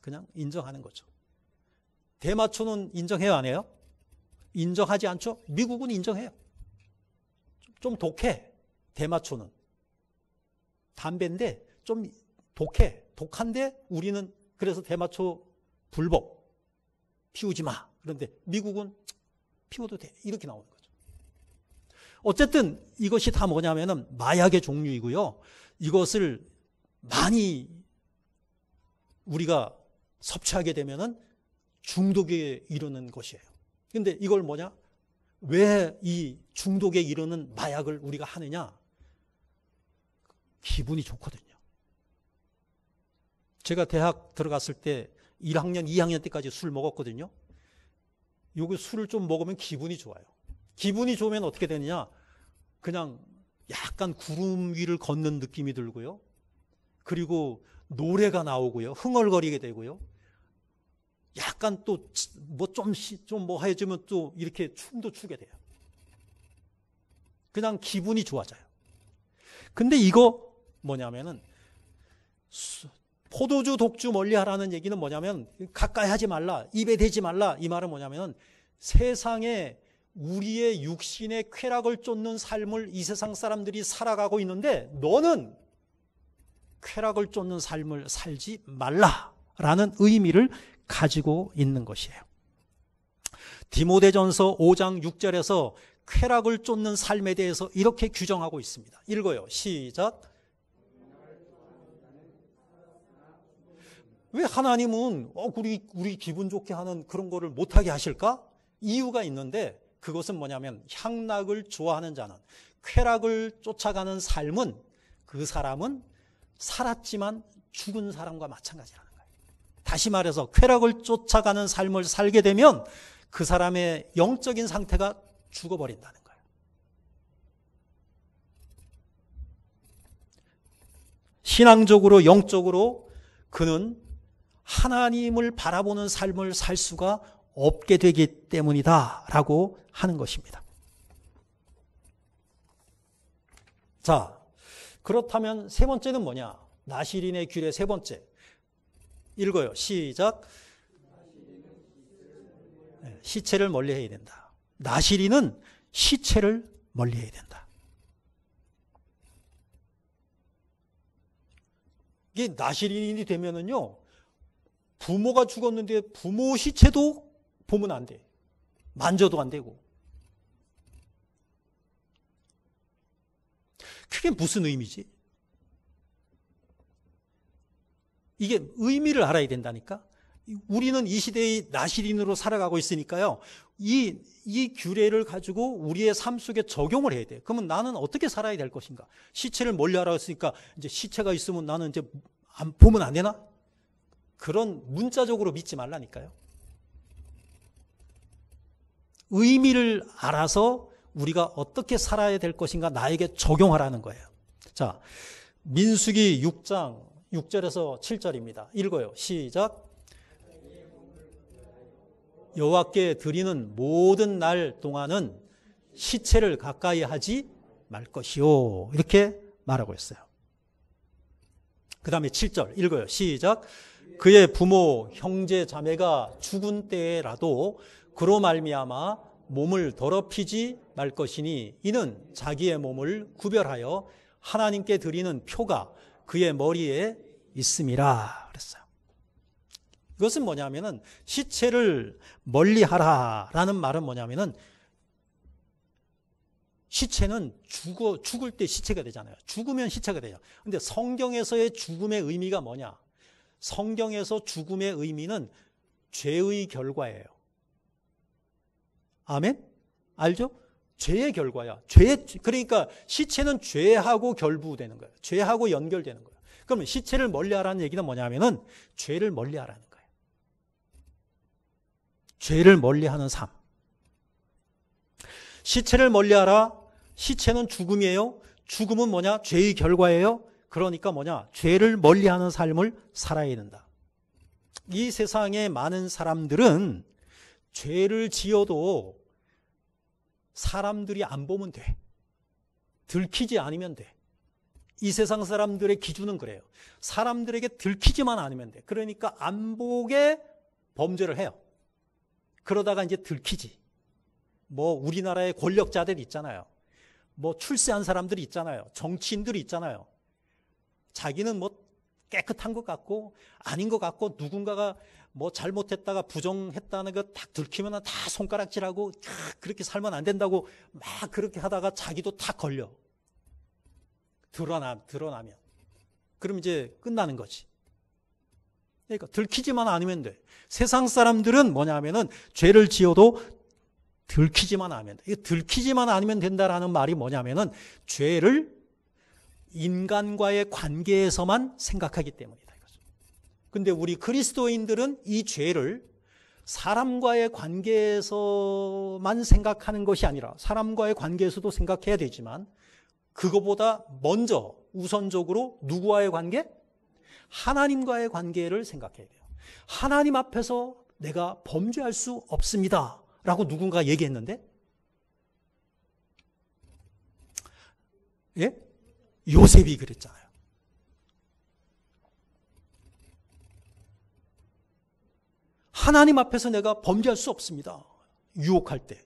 그냥 인정하는 거죠. 대마초는 인정해요, 안 해요? 인정하지 않죠? 미국은 인정해요. 좀 독해, 대마초는. 담배인데 좀 독해. 독한데 우리는 그래서 대마초 불법. 피우지 마. 그런데 미국은 피워도 돼. 이렇게 나오는 거죠. 어쨌든 이것이 다 뭐냐면은 마약의 종류이고요. 이것을 많이 우리가 섭취하게 되면은 중독에 이르는 것이에요. 근데 이걸 뭐냐? 왜 이 중독에 이르는 마약을 우리가 하느냐? 기분이 좋거든요. 제가 대학 들어갔을 때 1학년, 2학년 때까지 술 먹었거든요. 요거 술을 좀 먹으면 기분이 좋아요. 기분이 좋으면 어떻게 되느냐? 그냥 약간 구름 위를 걷는 느낌이 들고요. 그리고 노래가 나오고요. 흥얼거리게 되고요. 약간 또 뭐 좀 뭐 해주면 또 이렇게 춤도 추게 돼요. 그냥 기분이 좋아져요. 근데 이거 뭐냐면은 포도주, 독주 멀리 하라는 얘기는 뭐냐면 가까이 하지 말라, 입에 대지 말라. 이 말은 뭐냐면 세상에 우리의 육신의 쾌락을 쫓는 삶을 이 세상 사람들이 살아가고 있는데 너는 쾌락을 쫓는 삶을 살지 말라라는 의미를 가지고 있는 것이에요. 디모데전서 5장 6절에서 쾌락을 쫓는 삶에 대해서 이렇게 규정하고 있습니다. 읽어요. 시작. 왜 하나님은 우리 기분 좋게 하는 그런 거를 못하게 하실까? 이유가 있는데 그것은 뭐냐면 향락을 좋아하는 자는, 쾌락을 쫓아가는 삶은 그 사람은 살았지만 죽은 사람과 마찬가지라는 거예요. 다시 말해서 쾌락을 쫓아가는 삶을 살게 되면 그 사람의 영적인 상태가 죽어버린다는 거예요. 신앙적으로, 영적으로 그는 하나님을 바라보는 삶을 살 수가 없게 되기 때문이다 라고 하는 것입니다. 자, 그렇다면 세 번째는 뭐냐? 나시린의 규례 세 번째. 읽어요. 시작. 시체를 멀리 해야 된다. 나시린은 시체를 멀리 해야 된다. 이게 나시린이 되면은요, 부모가 죽었는데 부모 시체도 보면 안 돼. 만져도 안 되고. 그게 무슨 의미지? 이게 의미를 알아야 된다니까? 우리는 이 시대의 나시린으로 살아가고 있으니까요. 이 규례를 가지고 우리의 삶 속에 적용을 해야 돼. 그러면 나는 어떻게 살아야 될 것인가? 시체를 멀리 하라고 했으니까 이제 시체가 있으면 나는 이제 보면 안 되나? 그런 문자적으로 믿지 말라니까요. 의미를 알아서 우리가 어떻게 살아야 될 것인가 나에게 적용하라는 거예요. 자, 민수기 6장 6절에서 7절입니다. 읽어요. 시작. 여호와께 드리는 모든 날 동안은 시체를 가까이 하지 말 것이요. 이렇게 말하고 있어요. 그 다음에 7절 읽어요. 시작. 그의 부모, 형제, 자매가 죽은 때라도 그로 말미암아 몸을 더럽히지 말 것이니 이는 자기의 몸을 구별하여 하나님께 드리는 표가 그의 머리에 있음이라 그랬어요. 이것은 뭐냐면은 시체를 멀리 하라라는 말은 뭐냐면은 시체는 죽을 때 시체가 되잖아요. 죽으면 시체가 돼요. 근데 성경에서의 죽음의 의미가 뭐냐? 성경에서 죽음의 의미는 죄의 결과예요. 아멘? 알죠? 죄의 결과야. 그러니까 시체는 죄하고 결부되는 거예요. 죄하고 연결되는 거예요. 그러면 시체를 멀리하라는 얘기는 뭐냐면은 죄를 멀리하라는 거예요. 죄를 멀리하는 삶. 시체를 멀리하라. 시체는 죽음이에요. 죽음은 뭐냐? 죄의 결과예요. 그러니까 뭐냐? 죄를 멀리하는 삶을 살아야 된다. 이 세상에 많은 사람들은 죄를 지어도 사람들이 안 보면 돼. 들키지 않으면 돼. 이 세상 사람들의 기준은 그래요. 사람들에게 들키지만 않으면 돼. 그러니까 안 보게 범죄를 해요. 그러다가 이제 들키지. 뭐 우리나라의 권력자들 있잖아요. 뭐 출세한 사람들이 있잖아요. 정치인들이 있잖아요. 자기는 뭐 깨끗한 것 같고 아닌 것 같고 누군가가 뭐 잘못했다가 부정했다는 거 딱 들키면 다 손가락질하고 그렇게 살면 안 된다고 막 그렇게 하다가 자기도 다 걸려. 드러나면. 그럼 이제 끝나는 거지. 그러니까 들키지만 않으면 돼. 세상 사람들은 뭐냐 하면은 죄를 지어도 들키지만 않으면 돼. 들키지만 않으면 된다라는 말이 뭐냐면은 죄를 인간과의 관계에서만 생각하기 때문이다. 근데 우리 그리스도인들은 이 죄를 사람과의 관계에서만 생각하는 것이 아니라 사람과의 관계에서도 생각해야 되지만 그거보다 먼저 우선적으로 누구와의 관계? 하나님과의 관계를 생각해야 돼요. 하나님 앞에서 내가 범죄할 수 없습니다 라고 누군가 얘기했는데 예? 요셉이 그랬잖아요. 하나님 앞에서 내가 범죄할 수 없습니다. 유혹할 때.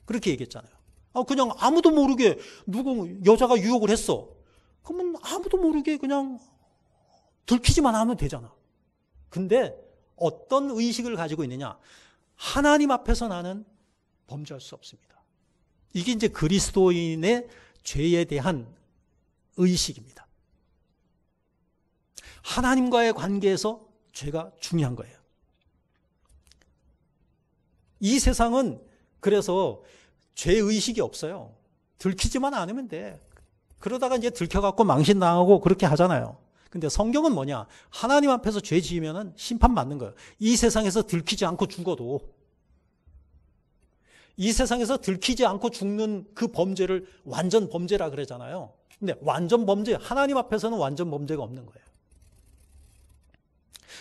그렇게 얘기했잖아요. 그냥 아무도 모르게 여자가 유혹을 했어. 그러면 아무도 모르게 그냥 들키지만 하면 되잖아. 근데 어떤 의식을 가지고 있느냐? 하나님 앞에서 나는 범죄할 수 없습니다. 이게 이제 그리스도인의 죄에 대한 의식입니다. 하나님과의 관계에서 죄가 중요한 거예요. 이 세상은 그래서 죄의식이 없어요. 들키지만 않으면 돼. 그러다가 이제 들켜갖고 망신당하고 그렇게 하잖아요. 근데 성경은 뭐냐? 하나님 앞에서 죄 지으면 심판받는 거예요. 이 세상에서 들키지 않고 죽어도 이 세상에서 들키지 않고 죽는 그 범죄를 완전 범죄라 그러잖아요. 근데 완전 범죄, 하나님 앞에서는 완전 범죄가 없는 거예요.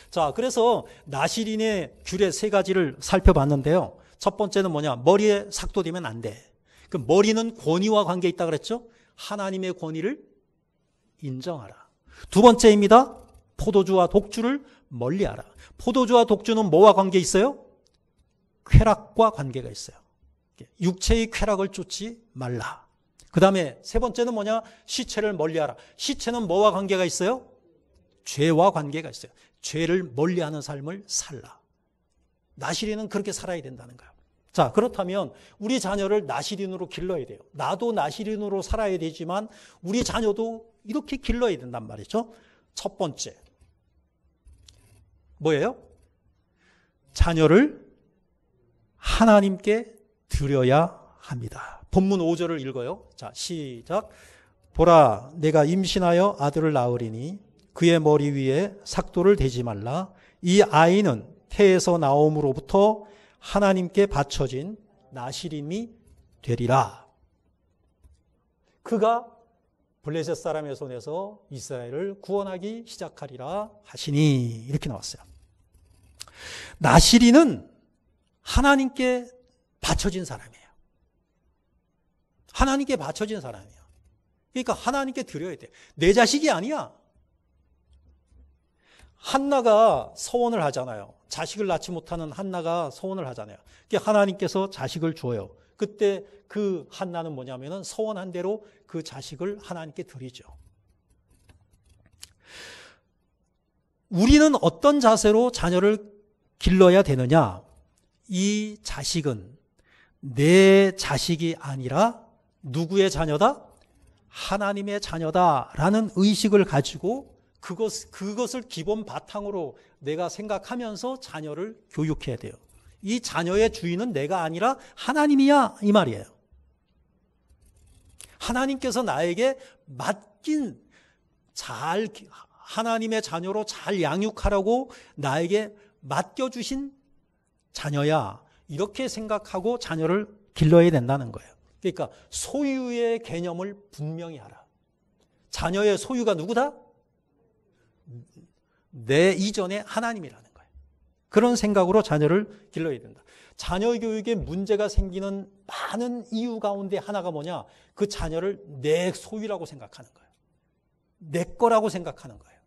자, 그래서 나시린의 규례 3가지를 살펴봤는데요. 첫 번째는 뭐냐? 머리에 삭도되면 안 돼. 그 머리는 권위와 관계 있다 그랬죠? 하나님의 권위를 인정하라. 두 번째입니다. 포도주와 독주를 멀리하라. 포도주와 독주는 뭐와 관계 있어요? 쾌락과 관계가 있어요. 육체의 쾌락을 쫓지 말라. 그 다음에 세 번째는 뭐냐? 시체를 멀리하라. 시체는 뭐와 관계가 있어요? 죄와 관계가 있어요. 죄를 멀리하는 삶을 살라. 나시린은 그렇게 살아야 된다는 거예요. 자, 그렇다면 우리 자녀를 나시린으로 길러야 돼요. 나도 나시린으로 살아야 되지만 우리 자녀도 이렇게 길러야 된단 말이죠. 첫 번째 뭐예요? 자녀를 하나님께 드려야 합니다. 본문 5절을 읽어요. 자, 시작. 보라, 내가 임신하여 아들을 낳으리니 그의 머리 위에 삭도를 대지 말라. 이 아이는 태에서 나옴으로부터 하나님께 바쳐진 나시린이 되리라. 그가 블레셋 사람의 손에서 이스라엘을 구원하기 시작하리라 하시니, 이렇게 나왔어요. 나시린은 하나님께 바쳐진 사람이에요. 하나님께 바쳐진 사람이에요. 그러니까 하나님께 드려야 돼. 내 자식이 아니야. 한나가 서원을 하잖아요. 자식을 낳지 못하는 한나가 서원을 하잖아요. 하나님께서 자식을 줘요. 그때 그 한나는 뭐냐면은 서원한 대로 그 자식을 하나님께 드리죠. 우리는 어떤 자세로 자녀를 길러야 되느냐? 이 자식은 내 자식이 아니라 누구의 자녀다? 하나님의 자녀다라는 의식을 가지고 그것을 기본 바탕으로 내가 생각하면서 자녀를 교육해야 돼요. 이 자녀의 주인은 내가 아니라 하나님이야, 이 말이에요. 하나님께서 나에게 맡긴 하나님의 자녀로 잘 양육하라고 나에게 맡겨주신 자녀야, 이렇게 생각하고 자녀를 길러야 된다는 거예요. 그러니까 소유의 개념을 분명히 하라. 자녀의 소유가 누구다? 내 이전에 하나님이라는 거예요. 그런 생각으로 자녀를 길러야 된다. 자녀 교육에 문제가 생기는 많은 이유 가운데 하나가 뭐냐? 그 자녀를 내 소유라고 생각하는 거예요. 내 거라고 생각하는 거예요.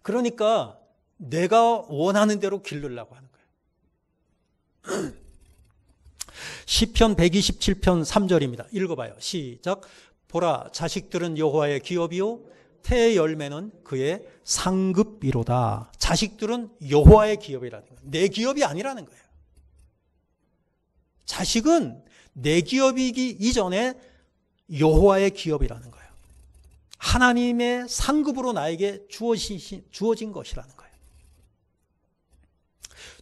그러니까 내가 원하는 대로 기르려고 하는 거예요. 시편 127편 3절입니다. 읽어봐요. 시작. 보라, 자식들은 여호와의 기업이요 태의 열매는 그의 상급이로다. 자식들은 여호와의 기업이라는 거예요. 내 기업이 아니라는 거예요. 자식은 내 기업이기 이전에 여호와의 기업이라는 거예요. 하나님의 상급으로 나에게 주어진 것이라는 거예요.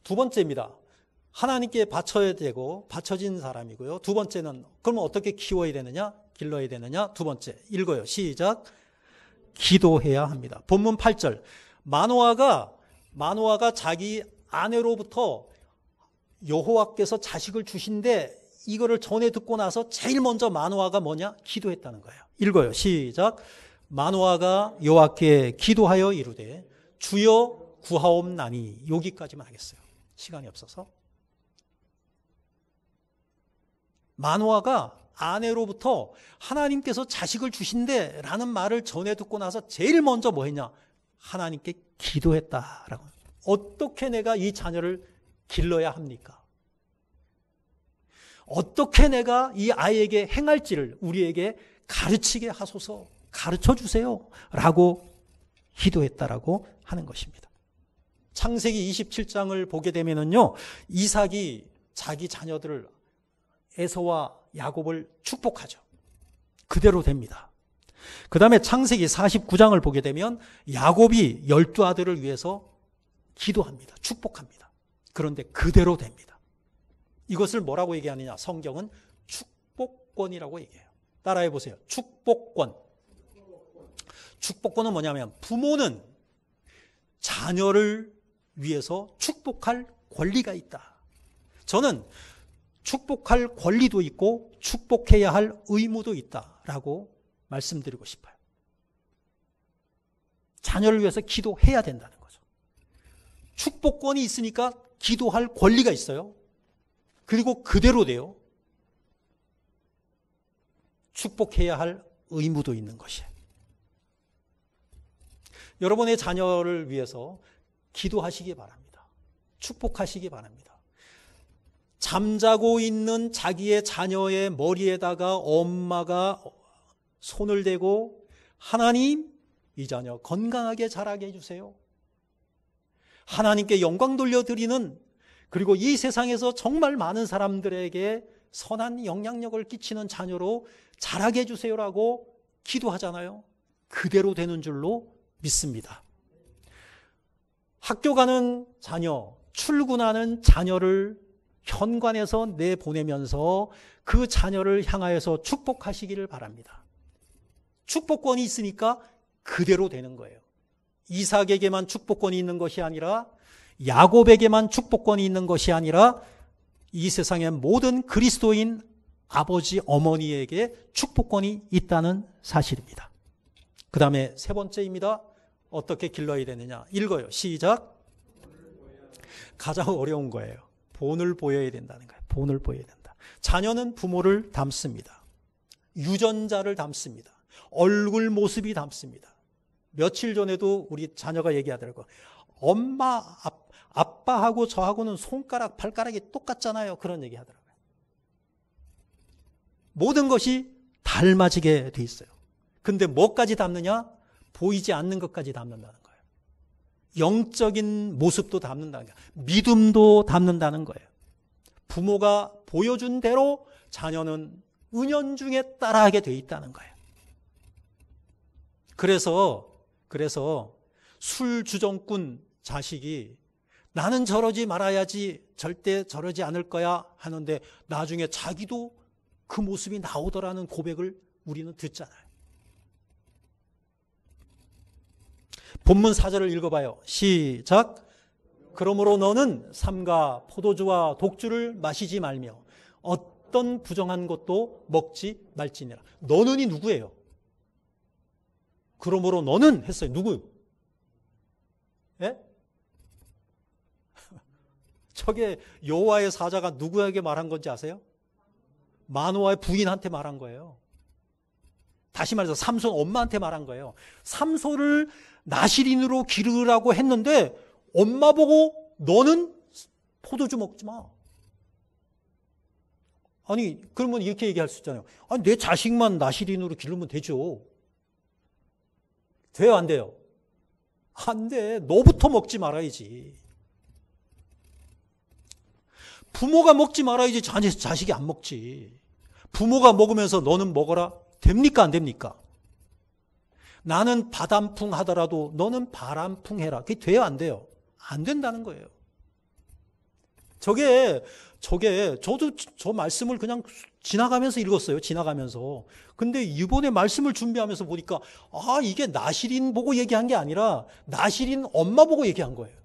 두 번째입니다. 하나님께 바쳐야 되고 바쳐진 사람이고요. 두 번째는 그러면 어떻게 키워야 되느냐? 길러야 되느냐? 두 번째 읽어요. 시작. 기도해야 합니다. 본문 8절. 마노아가 자기 아내로부터 여호와께서 자식을 주신데 이거를 전해 듣고 나서 제일 먼저 마노아가 뭐냐? 기도했다는 거예요. 읽어요. 시작. 마노아가 여호와께 기도하여 이르되 주여 구하옵나니. 여기까지만 하겠어요. 시간이 없어서. 마노아가 아내로부터 하나님께서 자식을 주신대 라는 말을 전해 듣고 나서 제일 먼저 뭐 했냐? 하나님께 기도했다라고. 어떻게 내가 이 자녀를 길러야 합니까? 어떻게 내가 이 아이에게 행할지를 우리에게 가르치게 하소서, 가르쳐 주세요 라고 기도했다라고 하는 것입니다. 창세기 27장을 보게 되면은요, 이삭이 자기 자녀들을 에서와 야곱을 축복하죠. 그대로 됩니다. 그 다음에 창세기 49장을 보게 되면 야곱이 12아들을 위해서 기도합니다. 축복합니다. 그런데 그대로 됩니다. 이것을 뭐라고 얘기하느냐? 성경은 축복권이라고 얘기해요. 따라해 보세요. 축복권. 축복권은 뭐냐면 부모는 자녀를 위해서 축복할 권리가 있다. 저는 축복할 권리도 있고 축복해야 할 의무도 있다라고 말씀드리고 싶어요. 자녀를 위해서 기도해야 된다는 거죠. 축복권이 있으니까 기도할 권리가 있어요. 그리고 그대로 돼요. 축복해야 할 의무도 있는 것이에요. 여러분의 자녀를 위해서 기도하시기 바랍니다. 축복하시기 바랍니다. 잠자고 있는 자기의 자녀의 머리에다가 엄마가 손을 대고 하나님, 이 자녀 건강하게 자라게 해주세요. 하나님께 영광 돌려드리는, 그리고 이 세상에서 정말 많은 사람들에게 선한 영향력을 끼치는 자녀로 자라게 해주세요라고 기도하잖아요. 그대로 되는 줄로 믿습니다. 학교 가는 자녀, 출근하는 자녀를 현관에서 내보내면서 그 자녀를 향하여서 축복하시기를 바랍니다. 축복권이 있으니까 그대로 되는 거예요. 이삭에게만 축복권이 있는 것이 아니라, 야곱에게만 축복권이 있는 것이 아니라 이 세상의 모든 그리스도인 아버지, 어머니에게 축복권이 있다는 사실입니다. 그 다음에 세 번째입니다. 어떻게 길러야 되느냐? 읽어요. 시작. 가장 어려운 거예요. 본을 보여야 된다는 거예요. 본을 보여야 된다. 자녀는 부모를 닮습니다. 유전자를 닮습니다. 얼굴 모습이 닮습니다. 며칠 전에도 우리 자녀가 얘기하더라고요. 엄마, 아빠하고 저하고는 손가락, 발가락이 똑같잖아요. 그런 얘기 하더라고요. 모든 것이 닮아지게 돼 있어요. 근데 뭐까지 닮느냐? 보이지 않는 것까지 닮는다는 거예요. 영적인 모습도 닮는다는 거예요. 믿음도 닮는다는 거예요. 부모가 보여준 대로 자녀는 은연중에 따라하게 돼 있다는 거예요. 그래서 술주정꾼 자식이 나는 저러지 말아야지, 절대 저러지 않을 거야 하는데 나중에 자기도 그 모습이 나오더라는 고백을 우리는 듣잖아요. 본문 4절을 읽어봐요. 시작. 그러므로 너는 삼가 포도주와 독주를 마시지 말며 어떤 부정한 것도 먹지 말지니라. 너는이 누구예요? 그러므로 너는 했어요. 누구? 예? 저게 여호와의 사자가 누구에게 말한 건지 아세요? 마노아의 부인한테 말한 거예요. 다시 말해서 삼손 엄마한테 말한 거예요. 삼손을 나실인으로 기르라고 했는데 엄마 보고 너는 포도주 먹지 마. 아니, 그러면 이렇게 얘기할 수 있잖아요. 아니, 내 자식만 나시린으로 기르면 되죠. 돼요, 안 돼요? 안 돼. 너부터 먹지 말아야지. 부모가 먹지 말아야지 자식이 안 먹지. 부모가 먹으면서 너는 먹어라? 됩니까, 안 됩니까? 나는 바람풍 하더라도 너는 바람풍 해라. 그게 돼요, 안 돼요? 안 된다는 거예요. 저도 저 말씀을 그냥 지나가면서 읽었어요. 지나가면서. 근데 이번에 말씀을 준비하면서 보니까, 이게 나시린 보고 얘기한 게 아니라 나시린 엄마 보고 얘기한 거예요.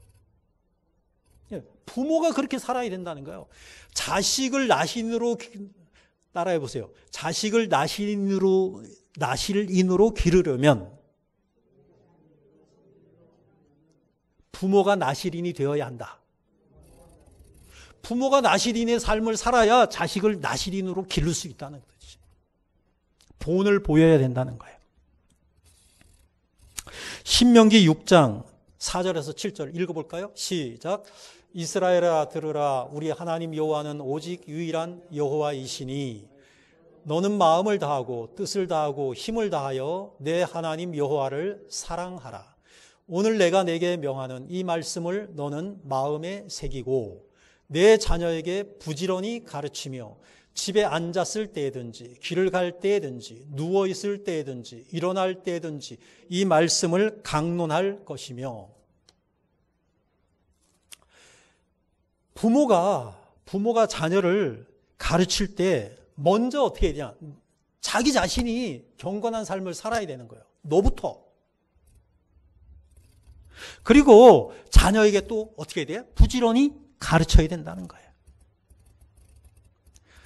부모가 그렇게 살아야 된다는 거예요. 자식을 나신으로, 따라해 보세요. 자식을 나신인으로 기르려면 부모가 나시린이 되어야 한다. 부모가 나시린의 삶을 살아야 자식을 나시린으로 기를 수 있다는 거지. 본을 보여야 된다는 거예요. 신명기 6장 4절에서 7절 읽어볼까요? 시작. 이스라엘아 들으라. 우리 하나님 여호와는 오직 유일한 여호와이시니 너는 마음을 다하고 뜻을 다하고 힘을 다하여 내 하나님 여호와를 사랑하라. 오늘 내가 내게 명하는 이 말씀을 너는 마음에 새기고 내 자녀에게 부지런히 가르치며 집에 앉았을 때든지 길을 갈 때든지 누워있을 때든지 일어날 때든지 이 말씀을 강론할 것이며 부모가 자녀를 가르칠 때 먼저 어떻게 해야 되냐? 자기 자신이 경건한 삶을 살아야 되는 거예요. 너부터. 그리고 자녀에게 또 어떻게 해야 돼요? 부지런히 가르쳐야 된다는 거예요.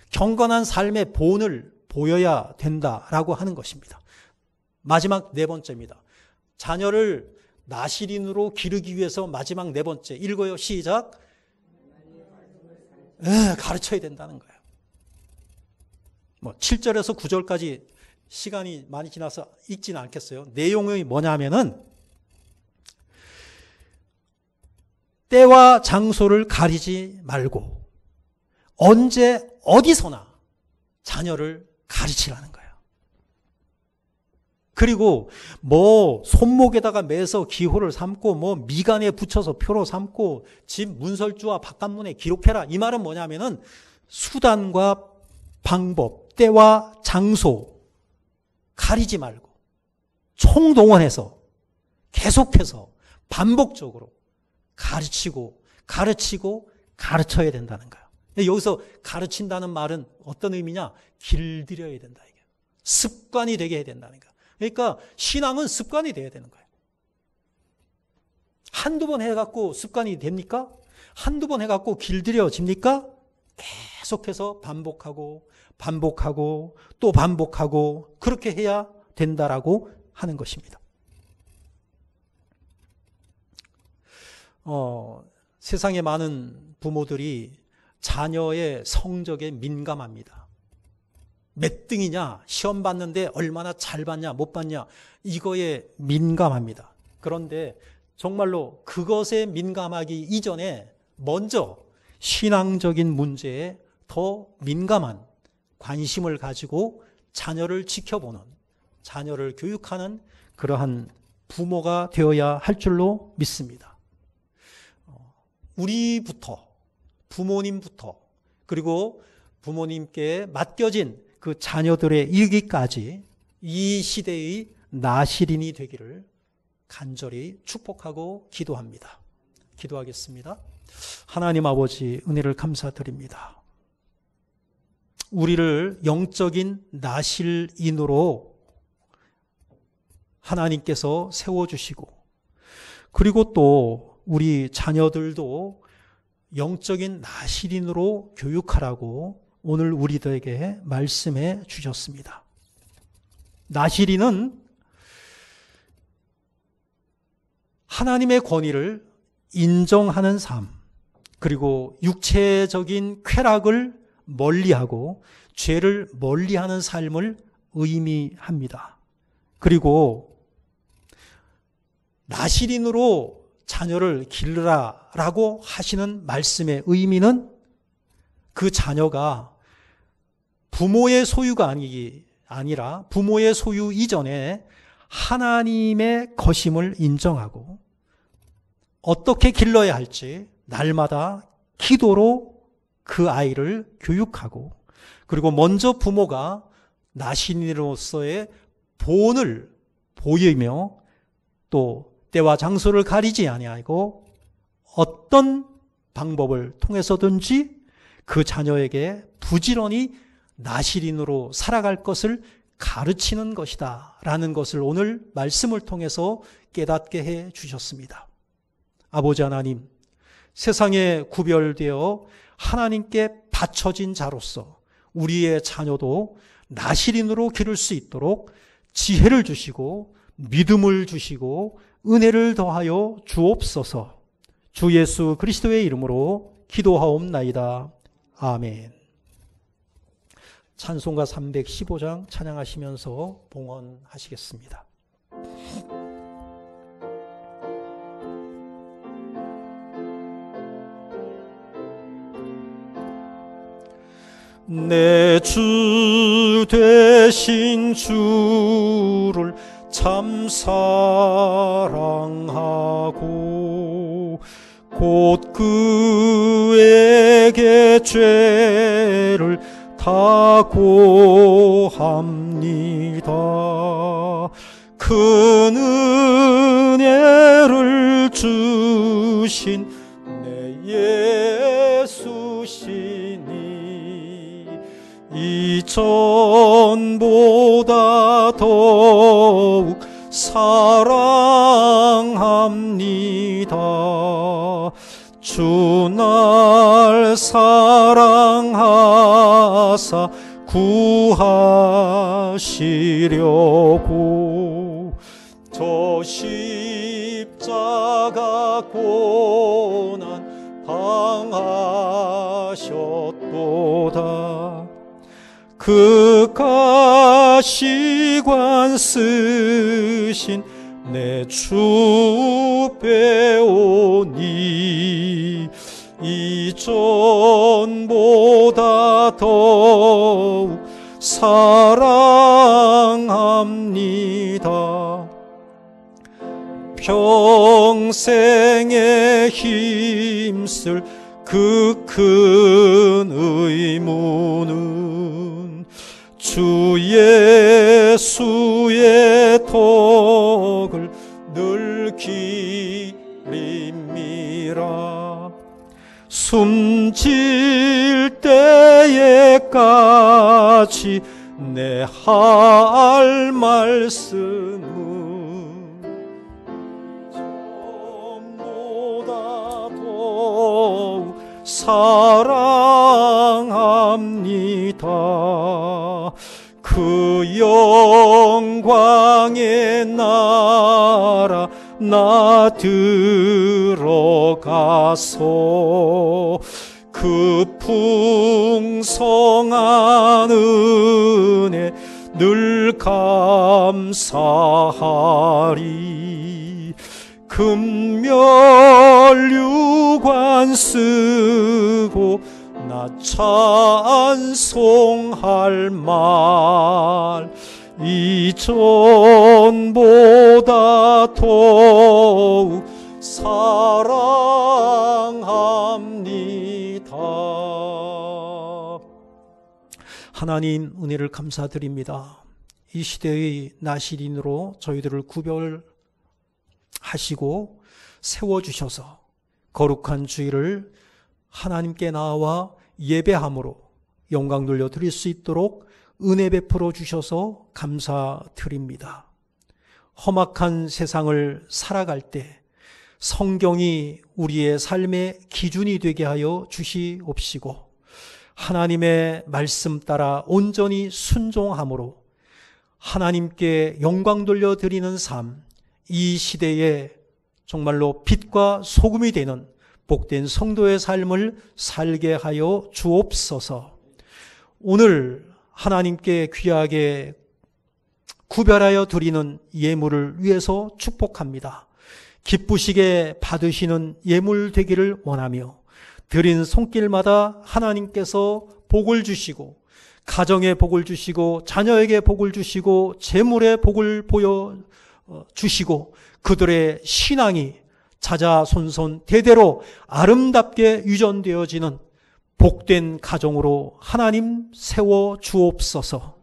경건한 삶의 본을 보여야 된다라고 하는 것입니다. 마지막 네 번째입니다. 자녀를 나시린으로 기르기 위해서 마지막 네 번째. 읽어요. 시작. 가르쳐야 된다는 거예요. 7절에서 9절까지 시간이 많이 지나서 읽지는 않겠어요. 내용이 뭐냐면은 때와 장소를 가리지 말고 언제 어디서나 자녀를 가르치라는 거예요. 그리고 손목에다가 매서 기호를 삼고 미간에 붙여서 표로 삼고 집 문설주와 바깥문에 기록해라. 이 말은 뭐냐면은 수단과 방법, 때와 장소 가리지 말고 총동원해서 계속해서 반복적으로 가르쳐야 된다는 거예요. 여기서 가르친다는 말은 어떤 의미냐? 길들여야 된다. 이게 습관이 되게 해야 된다는 거예요. 그러니까 신앙은 습관이 돼야 되는 거예요. 한두 번 해갖고 습관이 됩니까? 한두 번 해갖고 길들여집니까? 계속해서 반복하고 또 반복하고 그렇게 해야 된다라고 하는 것입니다. 세상에 많은 부모들이 자녀의 성적에 민감합니다. 몇 등이냐, 시험 봤는데 얼마나 잘 봤냐, 못 봤냐, 이거에 민감합니다. 그런데 정말로 그것에 민감하기 이전에 먼저 신앙적인 문제에 더 민감한 관심을 가지고 자녀를 지켜보는, 자녀를 교육하는 그러한 부모가 되어야 할 줄로 믿습니다. 우리부터, 부모님부터, 그리고 부모님께 맡겨진 그 자녀들의 이르기까지 이 시대의 나시린이 되기를 간절히 축복하고 기도합니다. 기도하겠습니다. 하나님 아버지, 은혜를 감사드립니다. 우리를 영적인 나실인으로 하나님께서 세워주시고, 그리고 또 우리 자녀들도 영적인 나실인으로 교육하라고 오늘 우리들에게 말씀해 주셨습니다. 나실인은 하나님의 권위를 인정하는 삶, 그리고 육체적인 쾌락을 멀리하고 죄를 멀리하는 삶을 의미합니다. 그리고 나실인으로 자녀를 기르라라고 하시는 말씀의 의미는 그 자녀가 부모의 소유가 아니라 부모의 소유 이전에 하나님의 것임을 인정하고 어떻게 길러야 할지 날마다 기도로 그 아이를 교육하고, 그리고 먼저 부모가 나신이로서의 본을 보이며 또 때와 장소를 가리지 아니하고 어떤 방법을 통해서든지 그 자녀에게 부지런히 나시린으로 살아갈 것을 가르치는 것이다 라는 것을 오늘 말씀을 통해서 깨닫게 해 주셨습니다. 아버지 하나님, 세상에 구별되어 하나님께 바쳐진 자로서 우리의 자녀도 나시린으로 기를 수 있도록 지혜를 주시고 믿음을 주시고 은혜를 더하여 주옵소서. 주 예수 그리스도의 이름으로 기도하옵나이다. 아멘. 찬송가 315장 찬양하시면서 봉헌하시겠습니다. 내 주 되신 주를 참 사랑하고 곧 그에게 죄를 다고합니다. 큰 은혜를 주신 내 예수시니 이전보다 더욱 사랑합니다. 주 날 사랑하사 구하시려고 저 십자가 고난 당하셨도다. 그 가시관 쓰신 내 주 배우니 이전보다 더욱 사랑합니다. 평생에 힘쓸 그 큰 의무는 주 예수의 덕을 늘 기림이라. 숨질 때에까지 내 할 말씀은 전보다 더욱 사랑합니다. 그 영광의 나라 나 들어가서 그 풍성한 은혜 늘 감사하리. 금멸류관 쓰고 나 찬송할 말 이전보다 더욱 사랑합니다. 하나님 은혜를 감사드립니다. 이 시대의 나시린으로 저희들을 구별하시고 세워주셔서 거룩한 주일을 하나님께 나와 예배함으로 영광 돌려 드릴 수 있도록 은혜 베풀어 주셔서 감사드립니다. 험악한 세상을 살아갈 때 성경이 우리의 삶의 기준이 되게 하여 주시옵시고 하나님의 말씀 따라 온전히 순종함으로 하나님께 영광 돌려 드리는 삶, 이 시대에 정말로 빛과 소금이 되는 복된 성도의 삶을 살게 하여 주옵소서. 오늘 하나님께 귀하게 구별하여 드리는 예물을 위해서 축복합니다. 기쁘시게 받으시는 예물 되기를 원하며 드린 손길마다 하나님께서 복을 주시고 가정에 복을 주시고 자녀에게 복을 주시고 재물에 복을 보여 주시고 그들의 신앙이 자자손손 대대로 아름답게 유전되어지는 복된 가정으로 하나님 세워 주옵소서.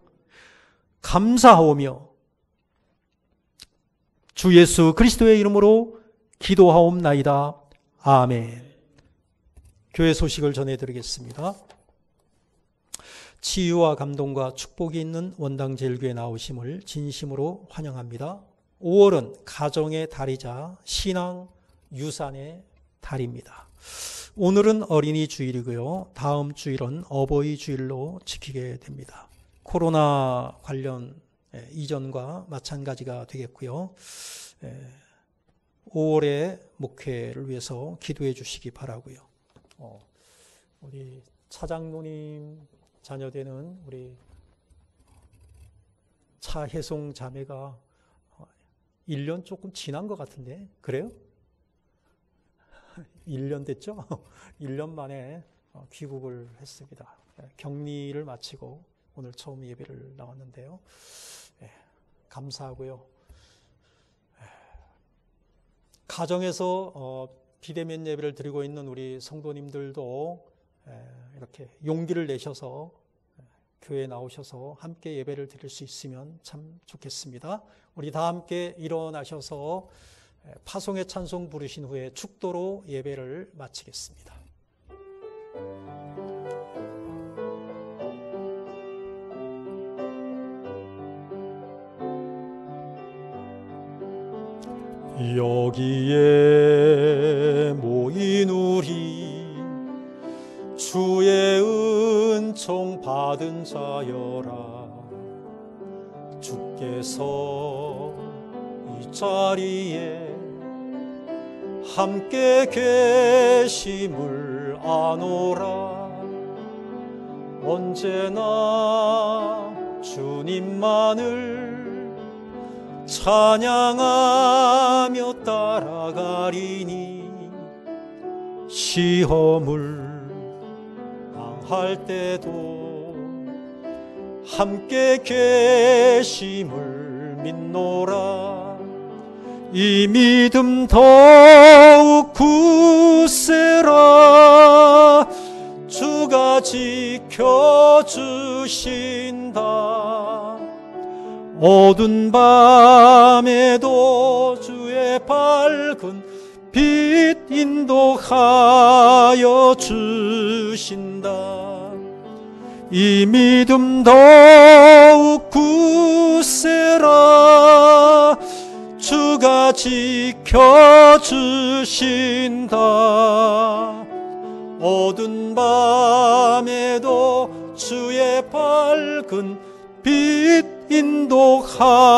감사하오며 주 예수 그리스도의 이름으로 기도하옵나이다. 아멘. 교회 소식을 전해드리겠습니다. 치유와 감동과 축복이 있는 원당제일교회 나오심을 진심으로 환영합니다. 5월은 가정의 달이자 신앙 유산의 달입니다. 오늘은 어린이 주일이고요. 다음 주일은 어버이 주일로 지키게 됩니다. 코로나 관련 이전과 마찬가지가 되겠고요. 5월의 목회를 위해서 기도해 주시기 바라고요. 우리 차장로님 자녀되는 우리 차혜송 자매가 1년 조금 지난 것 같은데 그래요? 1년 됐죠? 1년 만에 귀국을 했습니다. 격리를 마치고 오늘 처음 예배를 나왔는데요. 감사하고요. 가정에서 비대면 예배를 드리고 있는 우리 성도님들도 이렇게 용기를 내셔서 교회에 나오셔서 함께 예배를 드릴 수 있으면 참 좋겠습니다. 우리 다 함께 일어나셔서 파송의 찬송 부르신 후에 축도로 예배를 마치겠습니다. 여기에 모인 우리 주의 은총 받은 자여라. 주께서 이 자리에 함께 계심을 아노라. 언제나 주님만을 찬양하며 따라가리니 시험을 당할 때도 함께 계심을 믿노라. 이 믿음 더욱 굳세라. 주가 지켜주신다. 어두운 밤에도 주의 밝은 빛 인도하여 주신다. 이 믿음 더욱 굳세라. 주가 지켜주신다. 어두운 밤에도 주의 밝은 빛 인도하여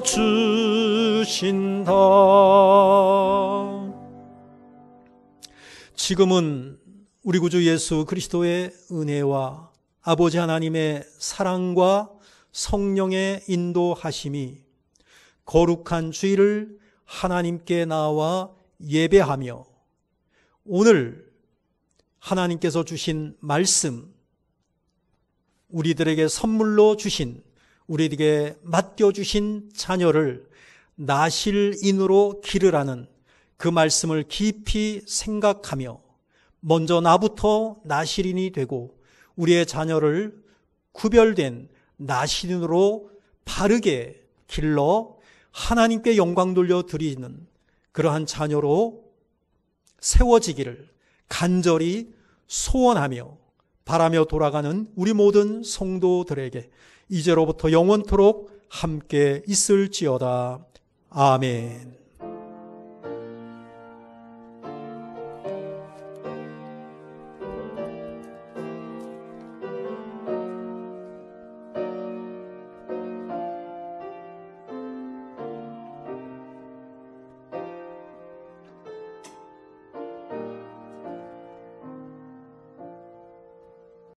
주신다. 지금은 우리 구주 예수 그리스도의 은혜와 아버지 하나님의 사랑과 성령의 인도하심이 거룩한 주일을 하나님께 나와 예배하며 오늘 하나님께서 주신 말씀, 우리들에게 선물로 주신, 우리에게 맡겨주신 자녀를 나실인으로 기르라는 그 말씀을 깊이 생각하며 먼저 나부터 나실인이 되고 우리의 자녀를 구별된 나실인으로 바르게 길러 하나님께 영광 돌려 드리는 그러한 자녀로 세워지기를 간절히 소원하며 바라며 돌아가는 우리 모든 성도들에게 이제로부터 영원토록 함께 있을지어다. 아멘.